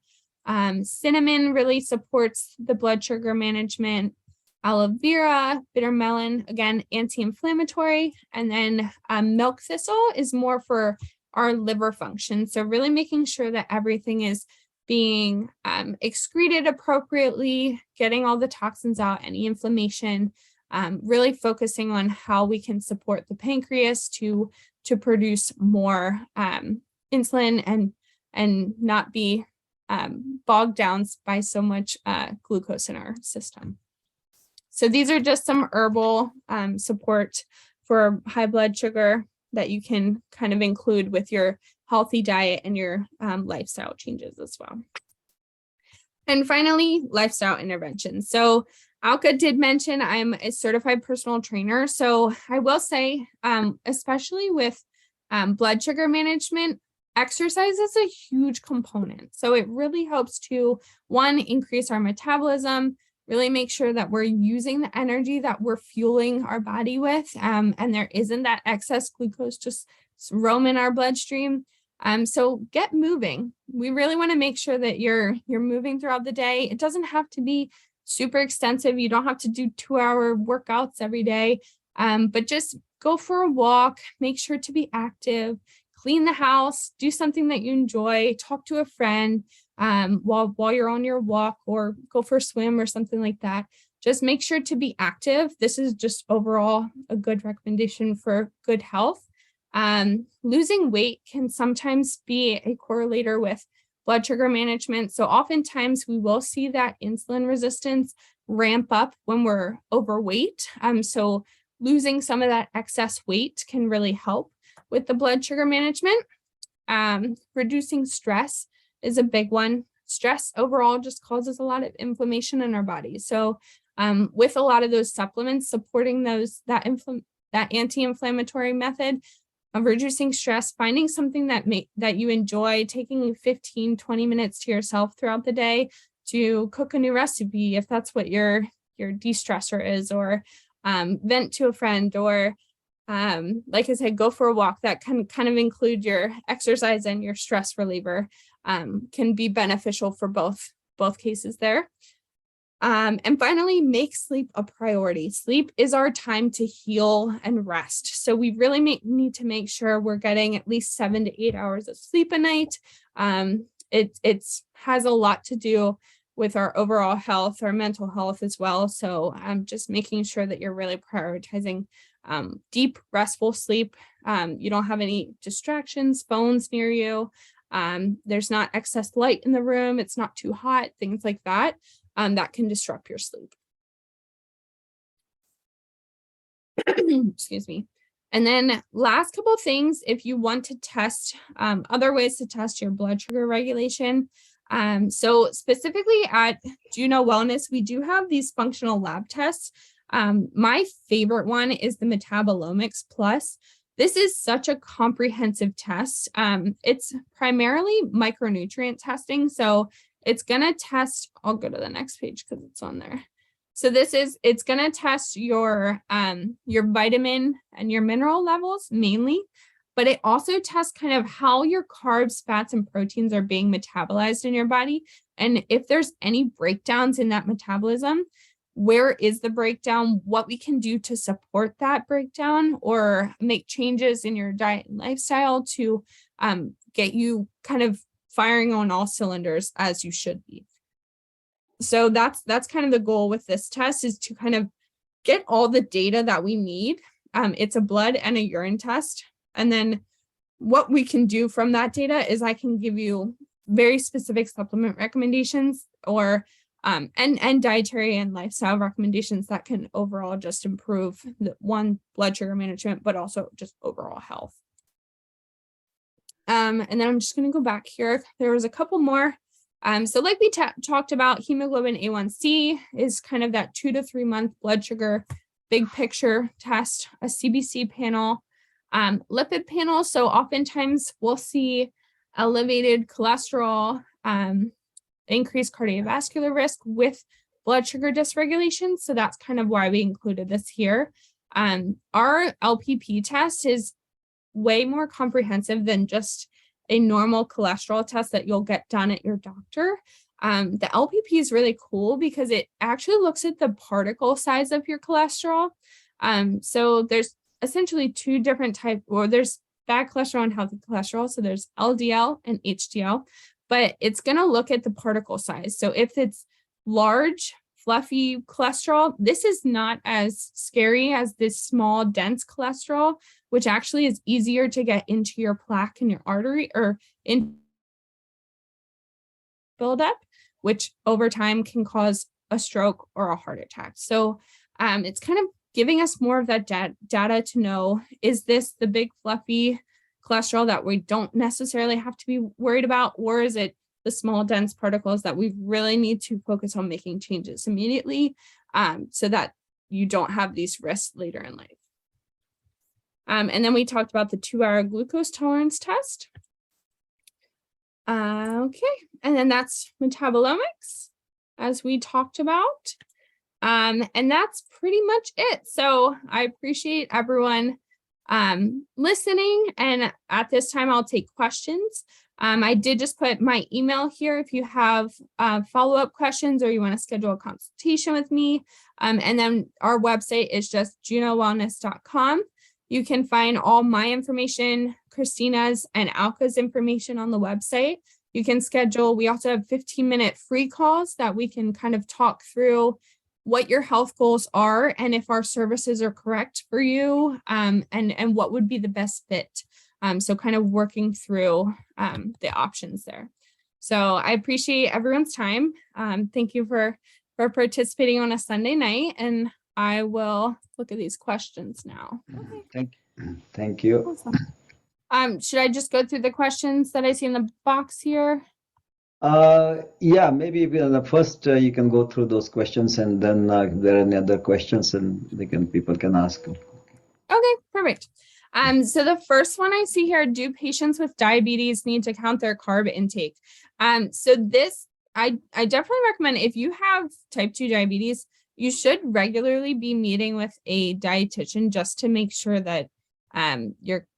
Cinnamon really supports the blood sugar management. Aloe vera, bitter melon, again, anti-inflammatory. And then milk thistle is more for our liver function. So really making sure that everything is being excreted appropriately, getting all the toxins out, any inflammation, really focusing on how we can support the pancreas to produce more insulin and not be bogged down by so much glucose in our system. So these are just some herbal support for high blood sugar that you can kind of include with your healthy diet and your lifestyle changes as well. And finally, lifestyle interventions. So Alka did mention I'm a certified personal trainer. So I will say, especially with blood sugar management, exercise is a huge component. So it really helps to, one, increase our metabolism, really make sure that we're using the energy that we're fueling our body with, and there isn't that excess glucose just roaming our bloodstream. So get moving. We really want to make sure that you're moving throughout the day. It doesn't have to be super extensive. You don't have to do 2-hour workouts every day, but just go for a walk, make sure to be active, clean the house, do something that you enjoy, talk to a friend while you're on your walk, or go for a swim or something like that. Just make sure to be active. This is just overall a good recommendation for good health. Losing weight can sometimes be a correlator with blood sugar management. So oftentimes we will see that insulin resistance ramp up when we're overweight. So losing some of that excess weight can really help with the blood sugar management. Reducing stress is a big one. Stress overall just causes a lot of inflammation in our body. So with a lot of those supplements supporting that anti-inflammatory method of reducing stress, finding something that you enjoy, taking 15-20 minutes to yourself throughout the day to cook a new recipe, if that's what your de-stressor is, or vent to a friend, or like I said, go for a walk. That can kind of include your exercise and your stress reliever, can be beneficial for both cases there. And finally, make sleep a priority. Sleep is our time to heal and rest. So we really need to make sure we're getting at least 7 to 8 hours of sleep a night. It has a lot to do with our overall health, our mental health as well. So just making sure that you're really prioritizing deep, restful sleep. You don't have any distractions, phones near you. There's not excess light in the room. It's not too hot, things like that. That can disrupt your sleep. Excuse me. And then last couple of things, if you want to test other ways to test your blood sugar regulation. So specifically at Juno Wellness, we do have these functional lab tests. My favorite one is the Metabolomics Plus. This is such a comprehensive test. It's primarily micronutrient testing. So it's going to test, I'll go to the next page because it's on there. So it's going to test your vitamin and your mineral levels mainly, but it also tests kind of how your carbs, fats, and proteins are being metabolized in your body. And if there's any breakdowns in that metabolism, where is the breakdown, what we can do to support that breakdown, or make changes in your diet and lifestyle to get you kind of firing on all cylinders as you should be. So that's kind of the goal with this test, is to kind of get all the data that we need. It's a blood and a urine test. And then what we can do from that data is I can give you very specific supplement recommendations, or and dietary and lifestyle recommendations that can overall just improve the blood sugar management, but also just overall health. And then I'm just going to go back here. There was a couple more. So like we talked about, hemoglobin A1C is kind of that 2 to 3 month blood sugar big picture test, a CBC panel, lipid panel. So oftentimes we'll see elevated cholesterol, increased cardiovascular risk with blood sugar dysregulation. So that's kind of why we included this here. Our LPP test is way more comprehensive than just a normal cholesterol test that you'll get done at your doctor. The LPP is really cool because it actually looks at the particle size of your cholesterol. So there's essentially two different types, or there's bad cholesterol and healthy cholesterol. So there's LDL and HDL, but it's going to look at the particle size. So if it's large, fluffy cholesterol, this is not as scary as this small, dense cholesterol, which actually is easier to get into your plaque in your artery, or in buildup, which over time can cause a stroke or a heart attack. So it's kind of giving us more of that data to know, is this the big fluffy cholesterol that we don't necessarily have to be worried about, or is it the small dense particles that we really need to focus on making changes immediately, so that you don't have these risks later in life. And then we talked about the 2-hour glucose tolerance test. Okay, and then that's metabolomics, as we talked about. And that's pretty much it. So I appreciate everyone listening. And at this time, I'll take questions. I did just put my email here if you have follow-up questions or you want to schedule a consultation with me. And then our website is just junowellness.com. You can find all my information, Christina's and Alka's information on the website. You can schedule, we also have 15-minute free calls that we can kind of talk through what your health goals are and if our services are correct for you, and what would be the best fit. So kind of working through the options there. So I appreciate everyone's time. Thank you for participating on a Sunday night, and I will look at these questions now. Okay. Thank you. Awesome. Should I just go through the questions that I see in the box here? Yeah, maybe the first you can go through those questions, and then if there are any other questions, and people can ask. Okay, perfect. So the first one I see here, do patients with diabetes need to count their carb intake? So this, I definitely recommend, if you have type 2 diabetes, you should regularly be meeting with a dietitian just to make sure that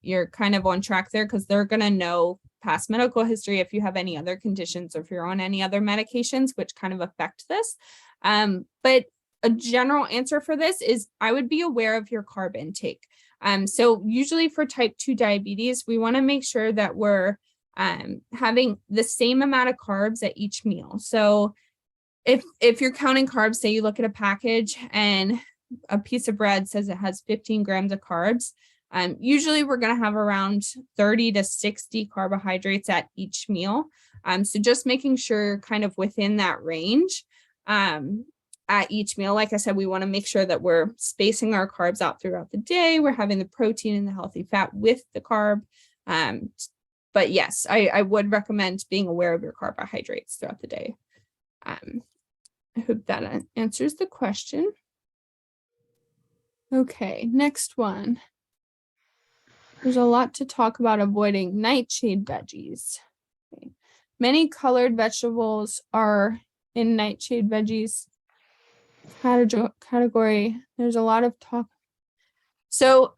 you're kind of on track there, because they're going to know past medical history if you have any other conditions or if you're on any other medications which kind of affect this. But a general answer for this is I would be aware of your carb intake. So usually for type 2 diabetes, we want to make sure that we're having the same amount of carbs at each meal. So if you're counting carbs, say you look at a package and a piece of bread says it has 15 grams of carbs, usually we're going to have around 30 to 60 carbohydrates at each meal. So just making sure kind of within that range at each meal. Like I said, we want to make sure that we're spacing our carbs out throughout the day. We're having the protein and the healthy fat with the carb. But yes, I would recommend being aware of your carbohydrates throughout the day. I hope that answers the question. Okay, next one. There's a lot to talk about avoiding nightshade veggies. Okay. Many colored vegetables are in nightshade veggies category. There's a lot of talk. So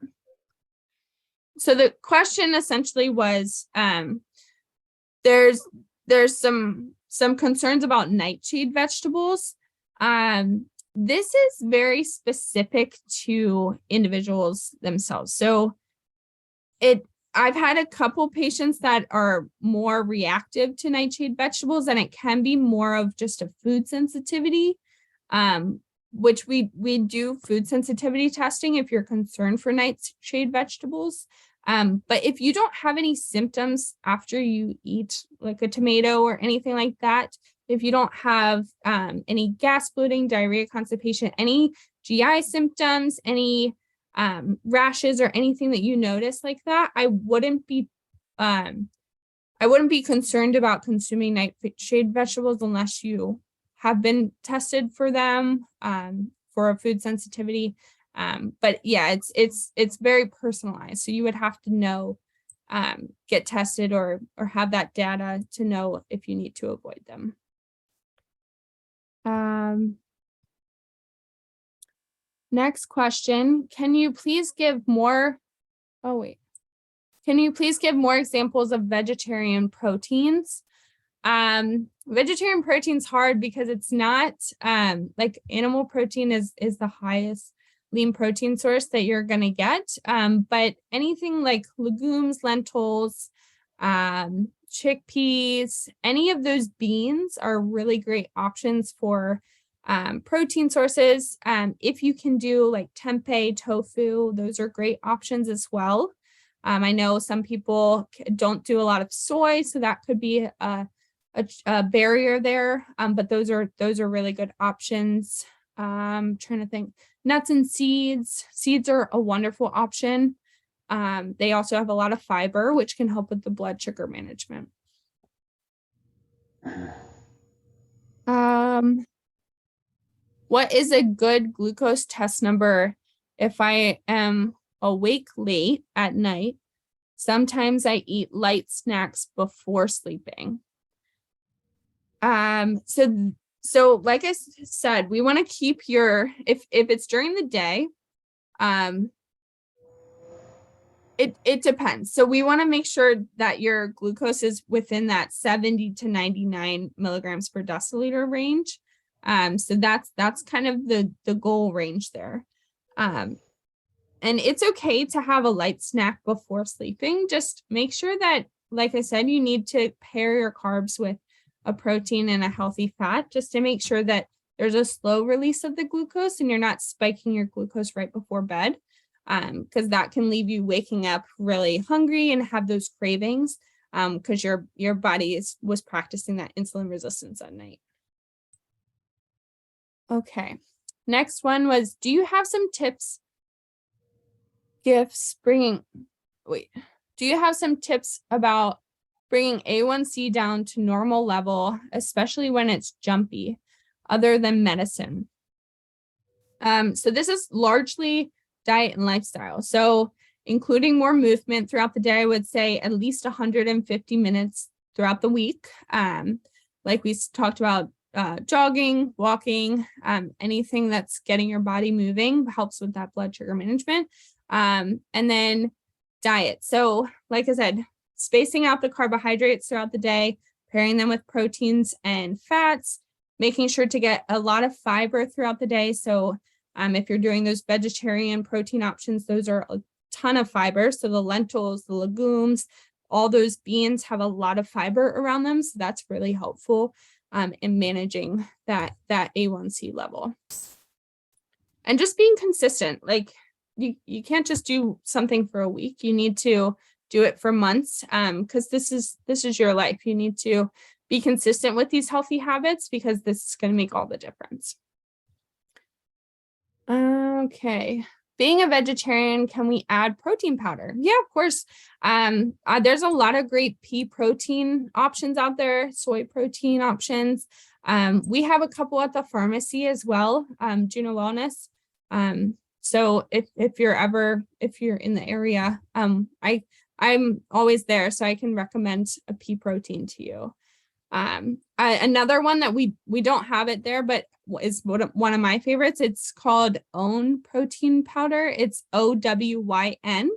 the question essentially was, there's some concerns about nightshade vegetables. This is very specific to individuals themselves. So I've had a couple patients that are more reactive to nightshade vegetables, and it can be more of just a food sensitivity, which we do food sensitivity testing if you're concerned for nightshade vegetables. But if you don't have any symptoms after you eat like a tomato or anything like that, if you don't have any gas, bloating, diarrhea, constipation, any GI symptoms, any rashes or anything that you notice like that, I wouldn't be concerned about consuming nightshade vegetables unless you have been tested for them for a food sensitivity. But yeah, it's very personalized. So you would have to know, get tested or have that data to know if you need to avoid them. Next question, can you please give more examples of vegetarian proteins? Vegetarian protein is hard because it's not like animal protein is the highest lean protein source that you're going to get. But anything like legumes, lentils, chickpeas, any of those beans are really great options for protein sources. If you can do like tempeh, tofu, those are great options as well. I know some people don't do a lot of soy, so that could be a a barrier there, but those are really good options. Trying to think, nuts and seeds. Seeds are a wonderful option. They also have a lot of fiber, which can help with the blood sugar management. What is a good glucose test number if I am awake late at night? Sometimes I eat light snacks before sleeping. So like I said, we want to keep your, if it's during the day, it depends. So we want to make sure that your glucose is within that 70 to 99 milligrams per deciliter range. So that's kind of the goal range there. And it's okay to have a light snack before sleeping. Just make sure that, like I said, you need to pair your carbs with a protein and a healthy fat, just to make sure that there's a slow release of the glucose and you're not spiking your glucose right before bed, because that can leave you waking up really hungry and have those cravings, because your body was practicing that insulin resistance at night. Okay, next one was, do you have some tips, do you have some tips about bringing A1C down to normal level, especially when it's jumpy, other than medicine? So this is largely diet and lifestyle. So including more movement throughout the day, I would say at least 150 minutes throughout the week. Like we talked about, jogging, walking, anything that's getting your body moving helps with that blood sugar management. And then diet. So like I said, spacing out the carbohydrates throughout the day, pairing them with proteins and fats, making sure to get a lot of fiber throughout the day. So if you're doing those vegetarian protein options, those are a ton of fiber. So the lentils, the legumes, all those beans have a lot of fiber around them. So that's really helpful in managing that A1C level. And just being consistent, like you can't just do something for a week. You need to do it for months, because this is your life. You need to be consistent with these healthy habits, because this is going to make all the difference. Okay. Being a vegetarian, can we add protein powder? Yeah, of course. There's a lot of great pea protein options out there, soy protein options. We have a couple at the pharmacy as well, Juno Wellness. So if you're in the area, I'm always there, so I can recommend a pea protein to you. Another one that we don't have it there, but is one of my favorites. It's called Own Protein Powder. It's OWYN,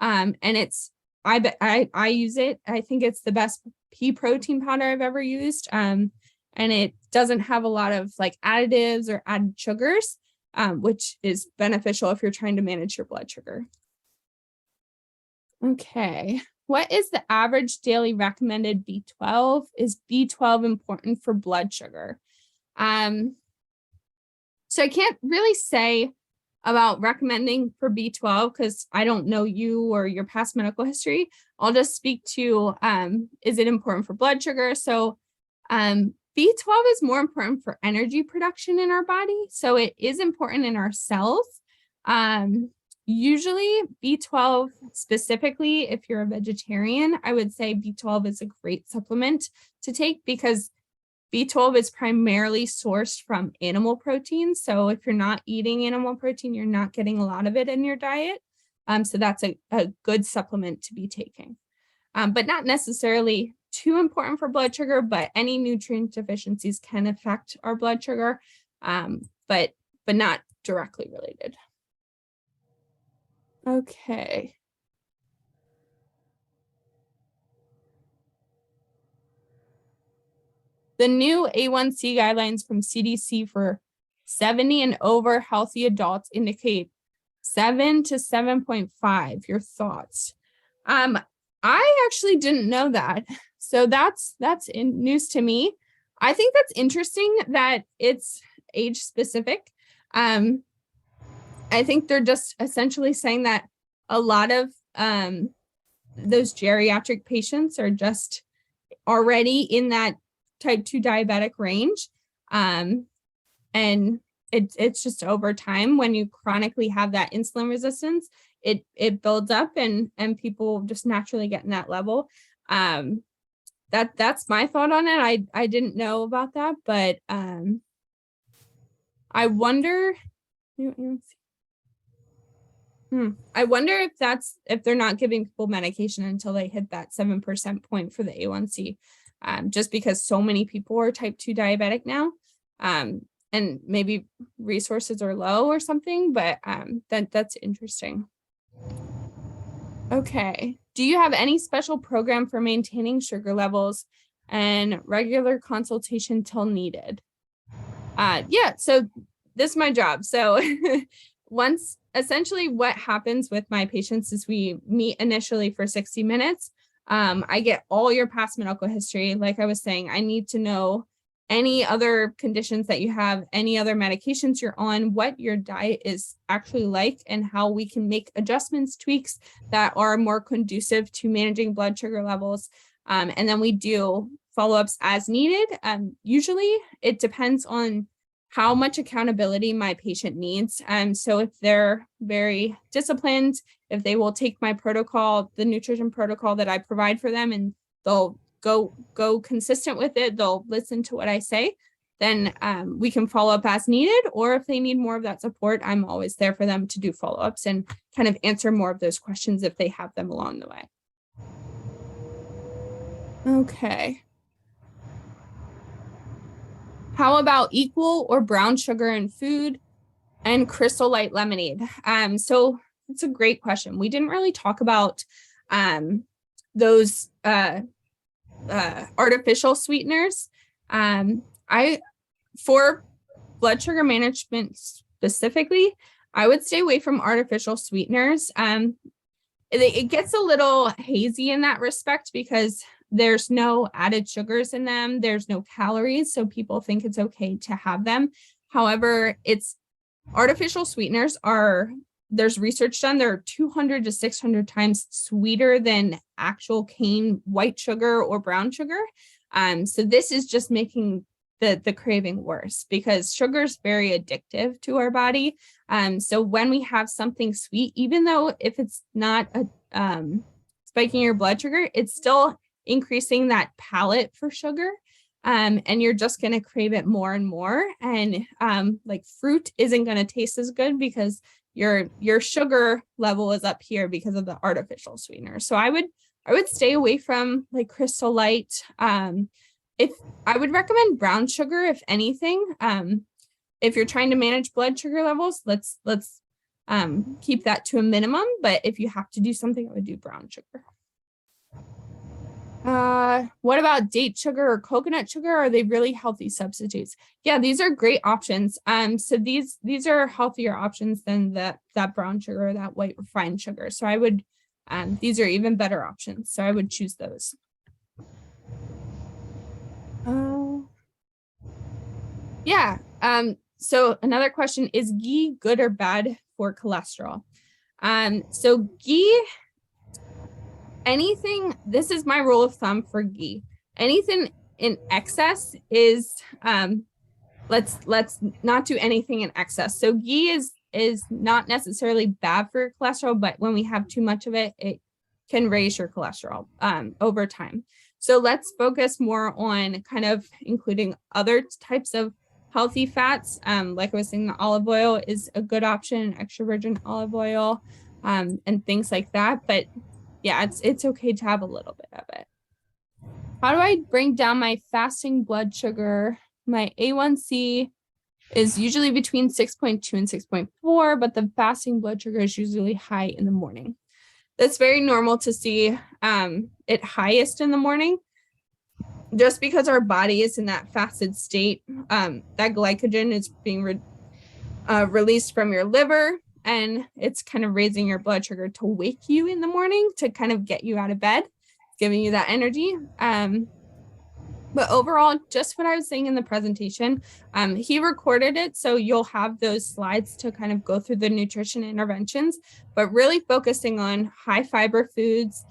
and it's I use it. I think it's the best pea protein powder I've ever used. And it doesn't have a lot of like additives or added sugars, which is beneficial if you're trying to manage your blood sugar. Okay. What is the average daily recommended B12? Is B12 important for blood sugar? So I can't really say about recommending for B12 because I don't know you or your past medical history. I'll just speak to, is it important for blood sugar? So B12 is more important for energy production in our body. So it is important in our cells. Usually B12 specifically, if you're a vegetarian, I would say B12 is a great supplement to take because B12 is primarily sourced from animal protein. So if you're not eating animal protein, you're not getting a lot of it in your diet. So that's a good supplement to be taking, but not necessarily too important for blood sugar, but any nutrient deficiencies can affect our blood sugar, but not directly related. Okay. The new A1C guidelines from CDC for 70 and over healthy adults indicate 7 to 7.5. Your thoughts? I actually didn't know that. So that's news to me. I think that's interesting that it's age specific. I think they're just essentially saying that a lot of those geriatric patients are just already in that type 2 diabetic range. And it's just over time, when you chronically have that insulin resistance, it builds up and people just naturally get in that level. That's my thought on it. I didn't know about that, but I wonder if they're not giving people medication until they hit that 7% point for the A1C, just because so many people are type 2 diabetic now, and maybe resources are low or something, but that's interesting. Okay. Do you have any special program for maintaining sugar levels and regular consultation till needed? Yeah, so this is my job. So essentially what happens with my patients is we meet initially for 60 minutes. I get all your past medical history. Like I was saying, I need to know any other conditions that you have, any other medications you're on, what your diet is actually like, and how we can make adjustments, tweaks that are more conducive to managing blood sugar levels. And then we do follow-ups as needed. Usually it depends on how much accountability my patient needs. So if they're very disciplined, if they will take my protocol, the nutrition protocol that I provide for them, and they'll go consistent with it, they'll listen to what I say, then we can follow up as needed. Or if they need more of that support, I'm always there for them to do follow-ups and kind of answer more of those questions if they have them along the way. Okay. How about equal or brown sugar in food and Crystal Light lemonade? So it's a great question. We didn't really talk about those artificial sweeteners. For blood sugar management specifically, I would stay away from artificial sweeteners. It gets a little hazy in that respect because there's no added sugars in them. There's no calories, so people think it's okay to have them. However, artificial sweeteners there's research done, they're 200 to 600 times sweeter than actual cane white sugar or brown sugar. So this is just making the craving worse, because sugar is very addictive to our body. So when we have something sweet, even though if it's not spiking your blood sugar, it's still increasing that palate for sugar. And you're just going to crave it more and more. And like fruit isn't going to taste as good because your sugar level is up here because of the artificial sweetener. So I would stay away from like Crystal Light. If I would recommend brown sugar, if anything, if you're trying to manage blood sugar levels, let's keep that to a minimum. But if you have to do something, I would do brown sugar. What about date sugar or coconut sugar? Are they really healthy substitutes? Yeah, these are great options. So these are healthier options than that brown sugar or that white refined sugar. So I would, these are even better options. So I would choose those. Yeah. So another question, is ghee good or bad for cholesterol? So ghee, this is my rule of thumb for ghee. Anything in excess is, let's not do anything in excess. So ghee is not necessarily bad for cholesterol, but when we have too much of it, it can raise your cholesterol over time. So let's focus more on kind of including other types of healthy fats. Like I was saying, the olive oil is a good option, extra virgin olive oil, and things like that. But yeah, it's okay to have a little bit of it. How do I bring down my fasting blood sugar? My A1C is usually between 6.2 and 6.4, but the fasting blood sugar is usually high in the morning. That's very normal to see it highest in the morning, just because our body is in that fasted state. That glycogen is being released from your liver, and it's kind of raising your blood sugar to wake you in the morning to kind of get you out of bed, giving you that energy. But overall, just what I was saying in the presentation, he recorded it, so you'll have those slides to kind of go through the nutrition interventions, but really focusing on high fiber foods,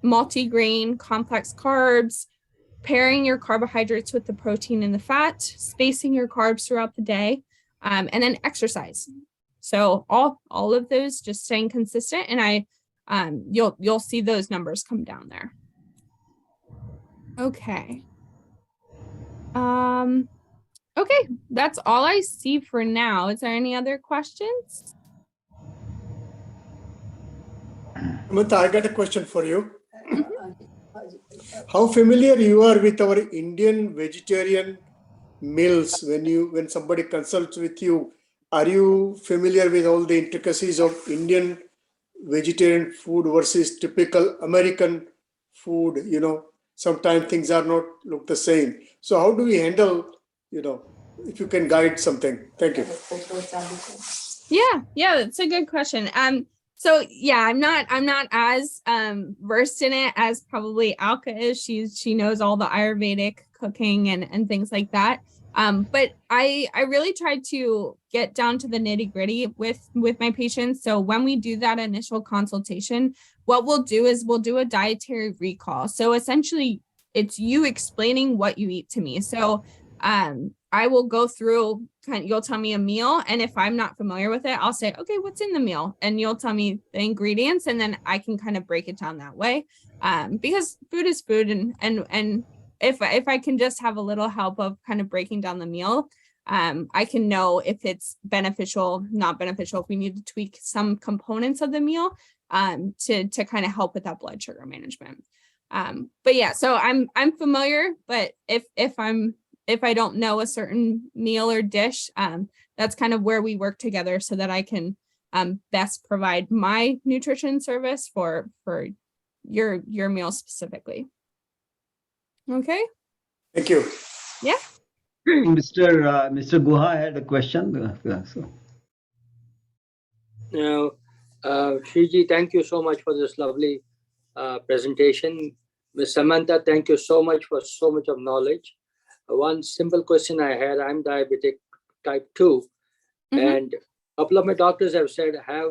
multi-grain, complex carbs, pairing your carbohydrates with the protein and the fat, spacing your carbs throughout the day, and then exercise. So all of those, just staying consistent, and you'll see those numbers come down there. Okay. Okay, that's all I see for now. Is there any other questions? Samantha, I got a question for you. How familiar you are with our Indian vegetarian meals when somebody consults with you? Are you familiar with all the intricacies of Indian vegetarian food versus typical American food? You know, sometimes things are not look the same. So how do we handle, you know, if you can guide something? Thank you. Yeah, that's a good question. So yeah, I'm not as versed in it as probably Alka is. She knows all the Ayurvedic cooking and things like that. But I really try to get down to the nitty-gritty with my patients. So when we do that initial consultation, what we'll do is we'll do a dietary recall. So essentially it's you explaining what you eat to me. So I will go through, you'll tell me a meal, and if I'm not familiar with it, I'll say, okay, what's in the meal? And you'll tell me the ingredients, and then I can kind of break it down that way. Because food is food, and if I can just have a little help of kind of breaking down the meal, I can know if it's beneficial, not beneficial, if we need to tweak some components of the meal to kind of help with that blood sugar management. But yeah, so I'm familiar, but if I don't know a certain meal or dish, that's kind of where we work together so that I can best provide my nutrition service for your meal specifically. Okay. Thank you. Yeah. Mr. Guha had a question. Now, Shriji, thank you so much for this lovely presentation. Ms. Samantha, thank you so much for so much of knowledge. One simple question I had, I'm diabetic type 2, and a couple of my doctors have said have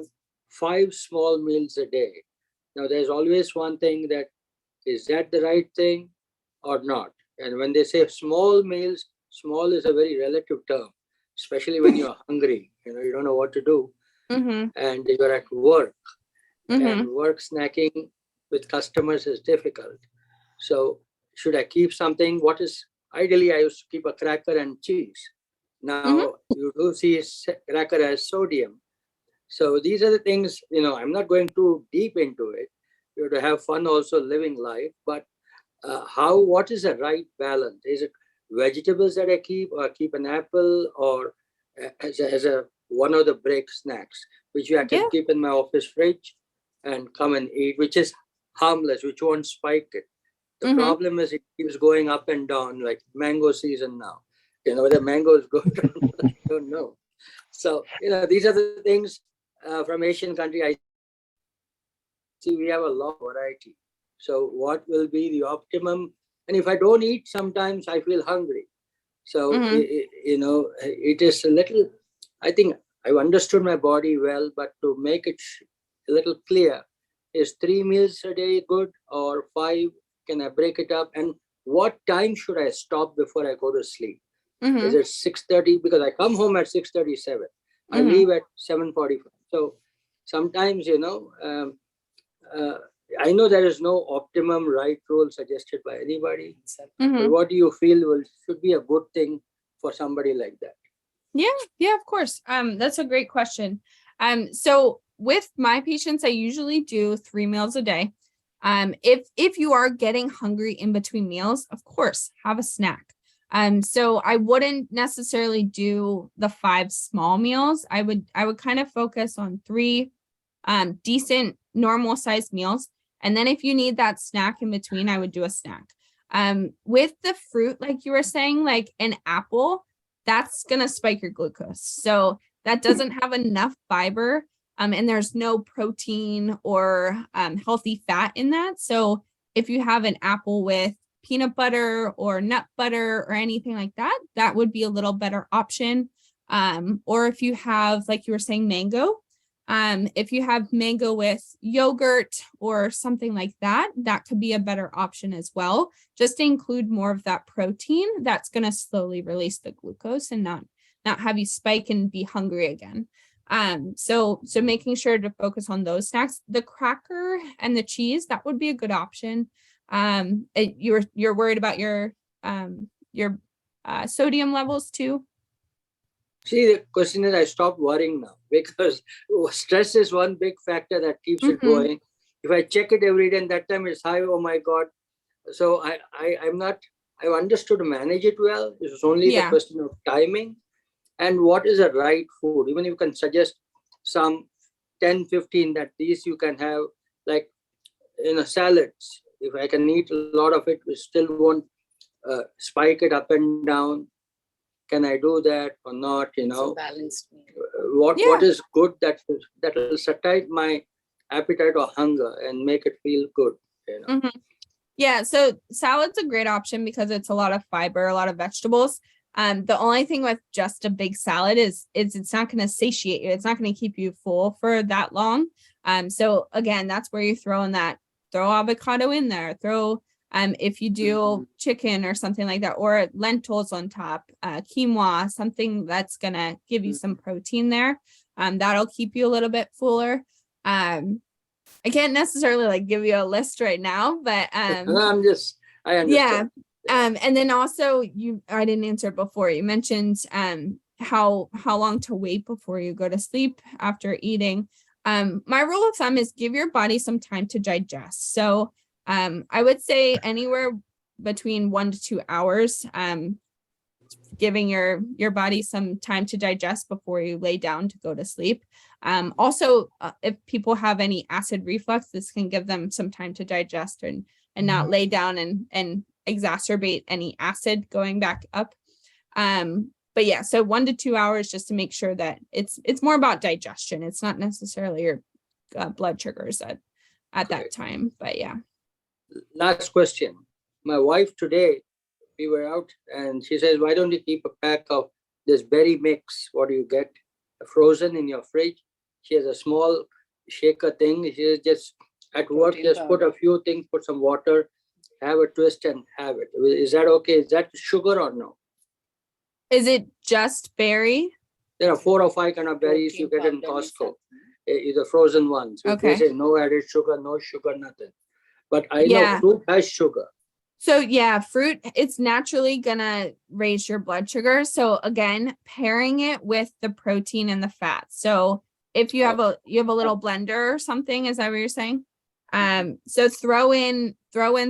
5 small meals a day. Now, there's always one thing that, is that the right thing or not? And when they say small meals, small is a very relative term, especially when you're hungry, you don't know what to do, and you're at work, and work snacking with customers is difficult. So should I keep something? Ideally, I used to keep a cracker and cheese. Now you do see cracker as sodium. So these are the things, I'm not going too deep into it. You have to have fun also living life, but what is the right balance? Is it vegetables that I keep, or keep an apple, or as a one of the break snacks, which I can keep in my office fridge and come and eat, which is harmless, which won't spike it. The problem is it keeps going up and down, like mango season now. Whether mangoes go down, I don't know. So, these are the things from Asian country. I see we have a lot of variety. So what will be the optimum? And if I don't eat, sometimes I feel hungry. So, it is a little, I think I've understood my body well, but to make it a little clear, is 3 meals a day good, or 5? Can I break it up? And what time should I stop before I go to sleep? Is it 6:30? Because I come home at 6:37. I leave at 7:45. So sometimes, I know there is no optimum right rule suggested by anybody. But what do you feel should be a good thing for somebody like that? Yeah, of course. That's a great question. So with my patients, I usually do 3 meals a day. If you are getting hungry in between meals, of course, have a snack. So I wouldn't necessarily do the 5 small meals. I would kind of focus on 3 decent normal sized meals. And then if you need that snack in between, I would do a snack. With the fruit, like you were saying, like an apple, that's going to spike your glucose. So that doesn't have enough fiber. And there's no protein or healthy fat in that. So if you have an apple with peanut butter or nut butter or anything like that, that would be a little better option. Or if you have, like you were saying, mango, If you have mango with yogurt or something like that, that could be a better option as well. Just to include more of that protein that's going to slowly release the glucose and not have you spike and be hungry again. So making sure to focus on those snacks. The cracker and the cheese, that would be a good option. You're worried about your sodium levels too. See, the question is, I stopped worrying now because stress is one big factor that keeps it going. If I check it every day and that time it's high, oh my God. So I've understood to manage it well. It's only the question of timing and what is the right food. Even if you can suggest some 10, 15 that these you can have, like, salads. If I can eat a lot of it, we still won't spike it up and down. Can I do that or not? Balanced meal. What is good that will satisfy my appetite or hunger and make it feel good. Yeah, so salad's a great option because it's a lot of fiber, a lot of vegetables. The only thing with just a big salad is it's not going to satiate you. It's not going to keep you full for that long. So again, that's where you throw avocado in there, if you do chicken or something like that, or lentils on top, quinoa, something that's going to give you some protein there. That'll keep you a little bit fuller. I can't necessarily give you a list right now, but I understand. Yeah. And then also I didn't answer it before. You mentioned how long to wait before you go to sleep after eating. My rule of thumb is give your body some time to digest. So I would say anywhere between 1 to 2 hours, giving your body some time to digest before you lay down to go to sleep. Also, if people have any acid reflux, this can give them some time to digest and not lay down and exacerbate any acid going back up. But yeah, so 1 to 2 hours just to make sure that it's more about digestion. It's not necessarily your blood sugars at that time, but yeah. Last question. My wife today, we were out and she says, why don't you keep a pack of this berry mix? What do you get? Frozen in your fridge. She has a small shaker thing. She is just at work, just put a few things, put some water, have a twist and have it. Is that okay? Is that sugar or no? Is it just berry? There are 4 or 5 kind of berries you get in Costco. The frozen ones. Okay. They say no added sugar, no sugar, nothing. But I know fruit has sugar. So yeah, fruit, it's naturally gonna raise your blood sugar. So again, pairing it with the protein and the fat. So if you have a little blender or something, is that what you're saying? So throw in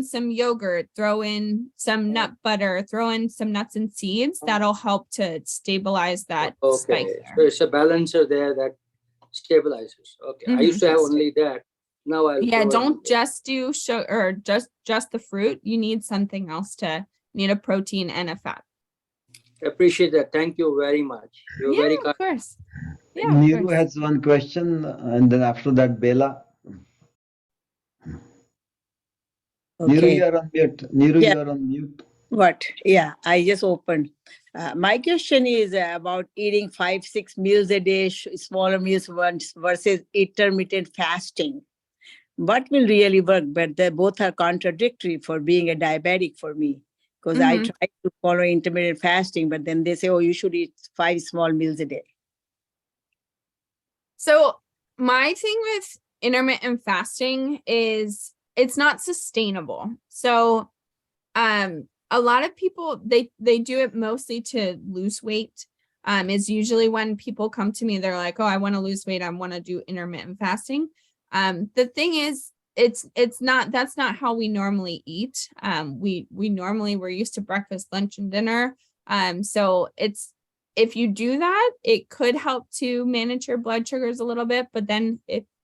some yogurt, throw in some nut butter, throw in some nuts and seeds. That'll help to stabilize that spike there. So it's a balancer there that stabilizes. Okay. I used to have only that. Now don't just do sugar or just the fruit. You need something else need a protein and a fat. I appreciate that. Thank you very much. You're very kind. Of course. Yeah, Niru has one question, and then after that, Bela. Okay. Niru, you are on mute. Niru, Yeah. you are on mute. What? Yeah, I just opened. My question is about eating 5-6 meals a day, smaller meals once versus intermittent fasting. What will really work? But they both are contradictory for being a diabetic for me, because I try to follow intermittent fasting, but then they say, oh, you should eat 5 small meals a day. So my thing with intermittent fasting is it's not sustainable. So a lot of people, they do it mostly to lose weight. Is usually when people come to me, they're like, oh, I want to lose weight. I want to do intermittent fasting. The thing is, that's not how we normally eat. We're used to breakfast, lunch, and dinner. So if you do that, it could help to manage your blood sugars a little bit, but then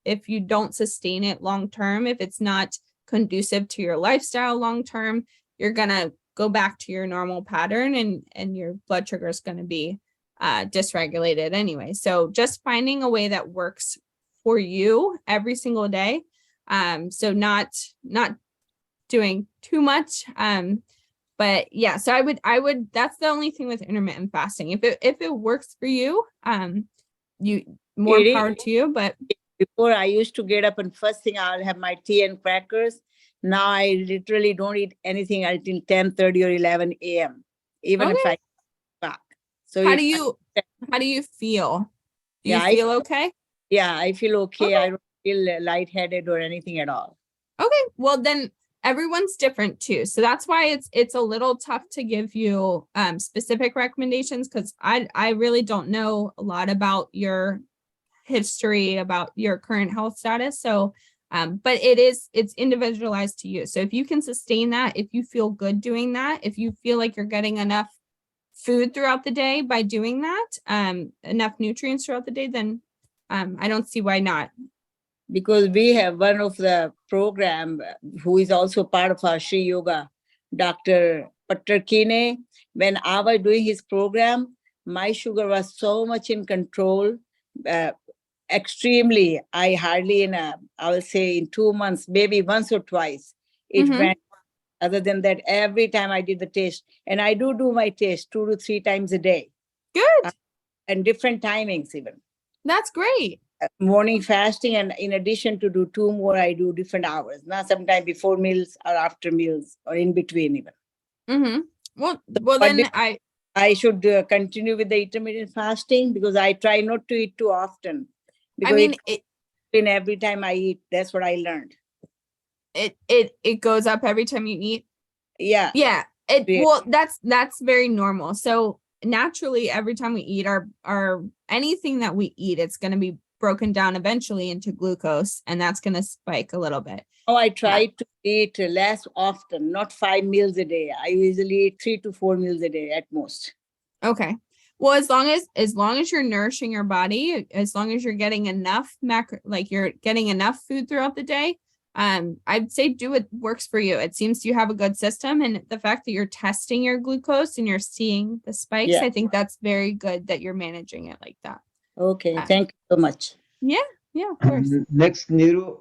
if you don't sustain it long-term, if it's not conducive to your lifestyle long-term, you're going to go back to your normal pattern and your blood sugar is going to be dysregulated anyway. So just finding a way that works for you every single day. So not doing too much. But yeah, so I would, that's the only thing with intermittent fasting. If it works for you, you more It is. power to you, but Before I used to get up and first thing I'll have my tea and crackers. Now I literally don't eat anything until 10:30 or 11 a.m. Even if okay. I back. So How if do you feel? Do you Yeah, feel okay? I feel okay. Okay. I don't feel lightheaded or anything at all. Okay, well then everyone's different too. So that's why it's a little tough to give you specific recommendations, because I really don't know a lot about your history, about your current health status. So but it's individualized to you. So if you can sustain that, if you feel good doing that, if you feel like you're getting enough food throughout the day by doing that, enough nutrients throughout the day, then I don't see why not. Because we have one of the program who is also part of our Shri Yoga, Dr. Pattarkine. When I was doing his program, my sugar was so much in control, extremely. I hardly I will say in 2 months, maybe once or twice, it Mhm. went. Other than that, every time I did the test, and I do my test 2 to 3 times a day. Good. And different timings even. That's great. Morning fasting, and in addition to do 2 more, I do different hours. Now sometimes before meals or after meals or in between even. Mm-hmm. Well, But then I should continue with the intermittent fasting, because I try not to eat too often. Because I mean, every time I eat, that's what I learned. it goes up every time you eat. Yeah. Yeah. Yeah. Well, that's very normal. So naturally, every time we eat our anything that we eat, it's going to be broken down eventually into glucose, and that's going to spike a little bit. Oh, I try to eat less often, not 5 meals a day. I usually eat 3 to 4 meals a day at most. Okay. Well, as long as you're nourishing your body, as long as you're getting enough you're getting enough food throughout the day, I'd say do what works for you. It seems you have a good system, and the fact that you're testing your glucose and you're seeing the spikes, Yeah. I think that's very good that you're managing it like that. Okay, thank you so much. Yeah, of course. Next, Niru.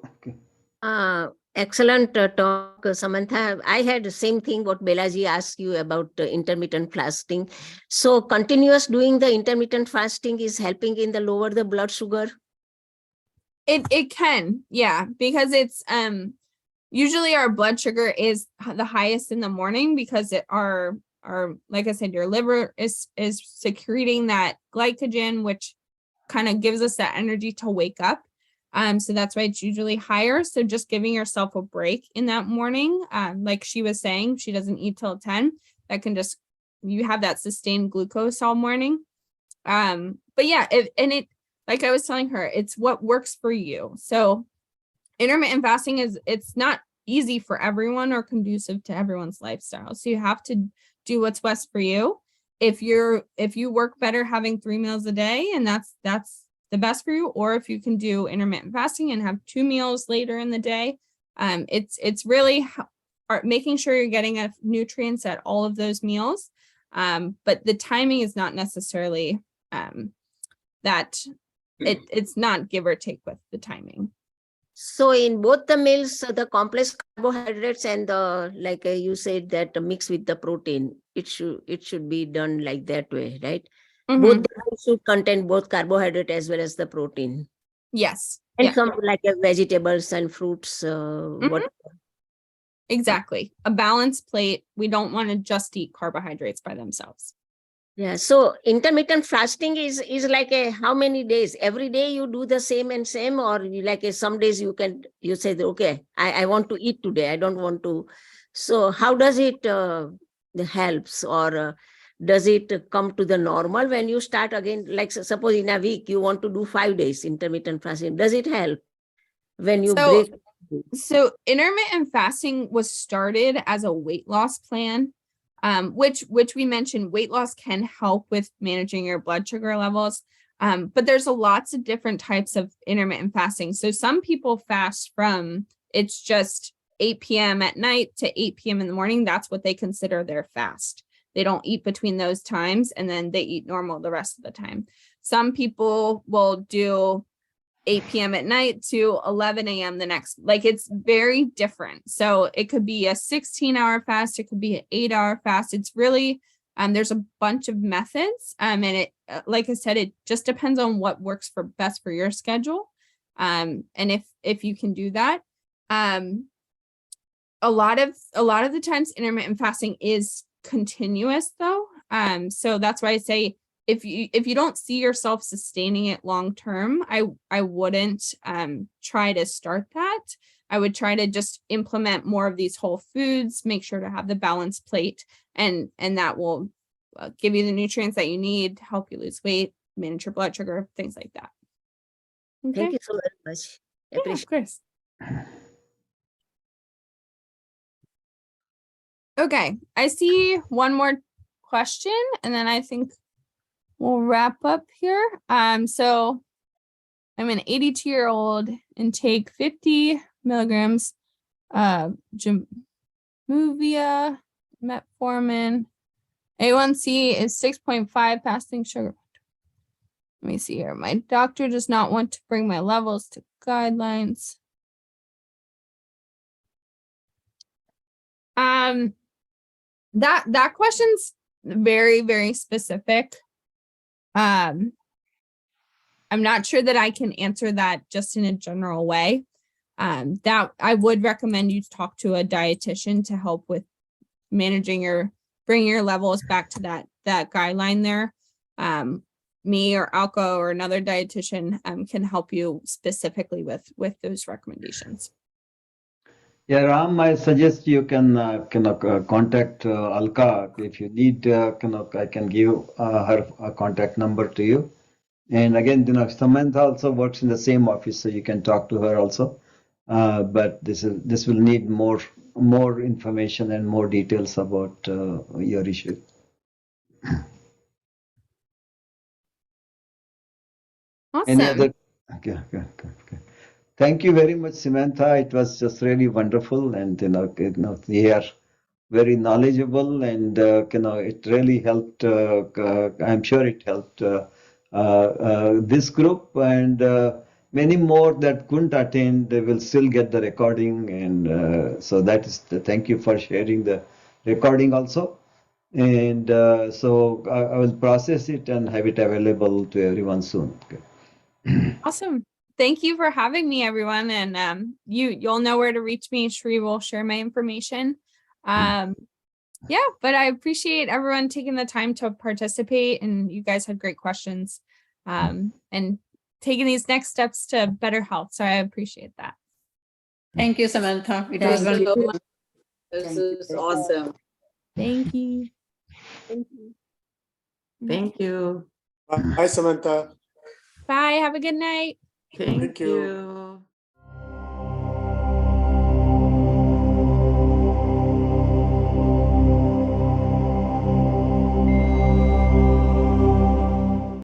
Excellent talk, Samantha. I had the same thing what Belaji asked you about intermittent fasting. So continuous doing the intermittent fasting is helping in the lower the blood sugar. It can, yeah, because it's usually our blood sugar is the highest in the morning, because our like I said, your liver is secreting that glycogen, which kind of gives us that energy to wake up. So that's why it's usually higher. So just giving yourself a break in that morning, like she was saying, she doesn't eat till 10. That can just, you have that sustained glucose all morning. But yeah, it like I was telling her, it's what works for you. So intermittent fasting it's not easy for everyone or conducive to everyone's lifestyle. So you have to do what's best for you. If you work better having 3 meals a day, and that's the best for you, or if you can do intermittent fasting and have 2 meals later in the day, it's really making sure you're getting enough nutrients at all of those meals. But the timing is not necessarily that it's not give or take with the timing. So in both the meals, the complex carbohydrates and the, like you said, that mix with the protein, it should be done like that way, right? Mhm. Both the meals should contain both carbohydrate as well as the protein. Yes. And Yeah. some like vegetables and fruits, what. Exactly. A balanced plate. We don't want to just eat carbohydrates by themselves. Yeah. So intermittent fasting is like how many days? Every day you do the same, or some days you say that, okay, I want to eat today. I don't want to. So how does it helps, or does it come to the normal when you start again? Like suppose in a week you want to do 5 days intermittent fasting. Does it help when you break? So intermittent fasting was started as a weight loss plan, which we mentioned. Weight loss can help with managing your blood sugar levels. But there's lots of different types of intermittent fasting. So some people fast from, it's just 8 p.m. at night to 8 p.m. in the morning. That's what they consider their fast. They don't eat between those times, and then they eat normal the rest of the time. Some people will do 8 p.m. at night to 11 a.m. the next, it's very different. So it could be a 16-hour fast. It could be an 8-hour fast. It's really There's a bunch of methods, and it, like I said, it just depends on what works for best for your schedule. And if you can do that, a lot of the times intermittent fasting is continuous though. So that's why I say if you don't see yourself sustaining it long term, I wouldn't try to start that. I would try to just implement more of these whole foods, make sure to have the balanced plate, and that will give you the nutrients that you need, help you lose weight, manage your blood sugar, things like that. Okay. Thank you so very much. Yeah, of course. Okay, I see one more question, and then I think we'll wrap up here. So I'm an 82-year-old and take 50 milligrams Jumuvia, metformin. A1C is 6.5, fasting sugar. Let me see here. My doctor does not want to bring my levels to guidelines. That question's very, very specific. I'm not sure that I can answer that just in a general way. That I would recommend you talk to a dietitian to help with managing bringing your levels back to that guideline there. Me or Alka or another dietitian can help you specifically with those recommendations. Yeah, Ram, I suggest you can contact Alka if you need. I can give her contact number to you. And again, Samantha also works in the same office, so you can talk to her also. But this will need more information and more details about your issue. Awesome. Any other? Okay. Thank you very much, Samantha. It was just really wonderful, and we are very knowledgeable, and it really helped. I'm sure it helped this group and many more that couldn't attend. They will still get the recording, and so that is thank you for sharing the recording also. And so I will process it and have it available to everyone soon. Okay. Awesome. Thank you for having me, everyone. And you'll know where to reach me. Shri will share my information. Yeah, but I appreciate everyone taking the time to participate, and you guys had great questions and taking these next steps to better health. So I appreciate that. Thank you, Samantha. It was wonderful. This is awesome. Thank you. Thank you. Bye, Samantha. Bye. Have a good night. Thank you. you.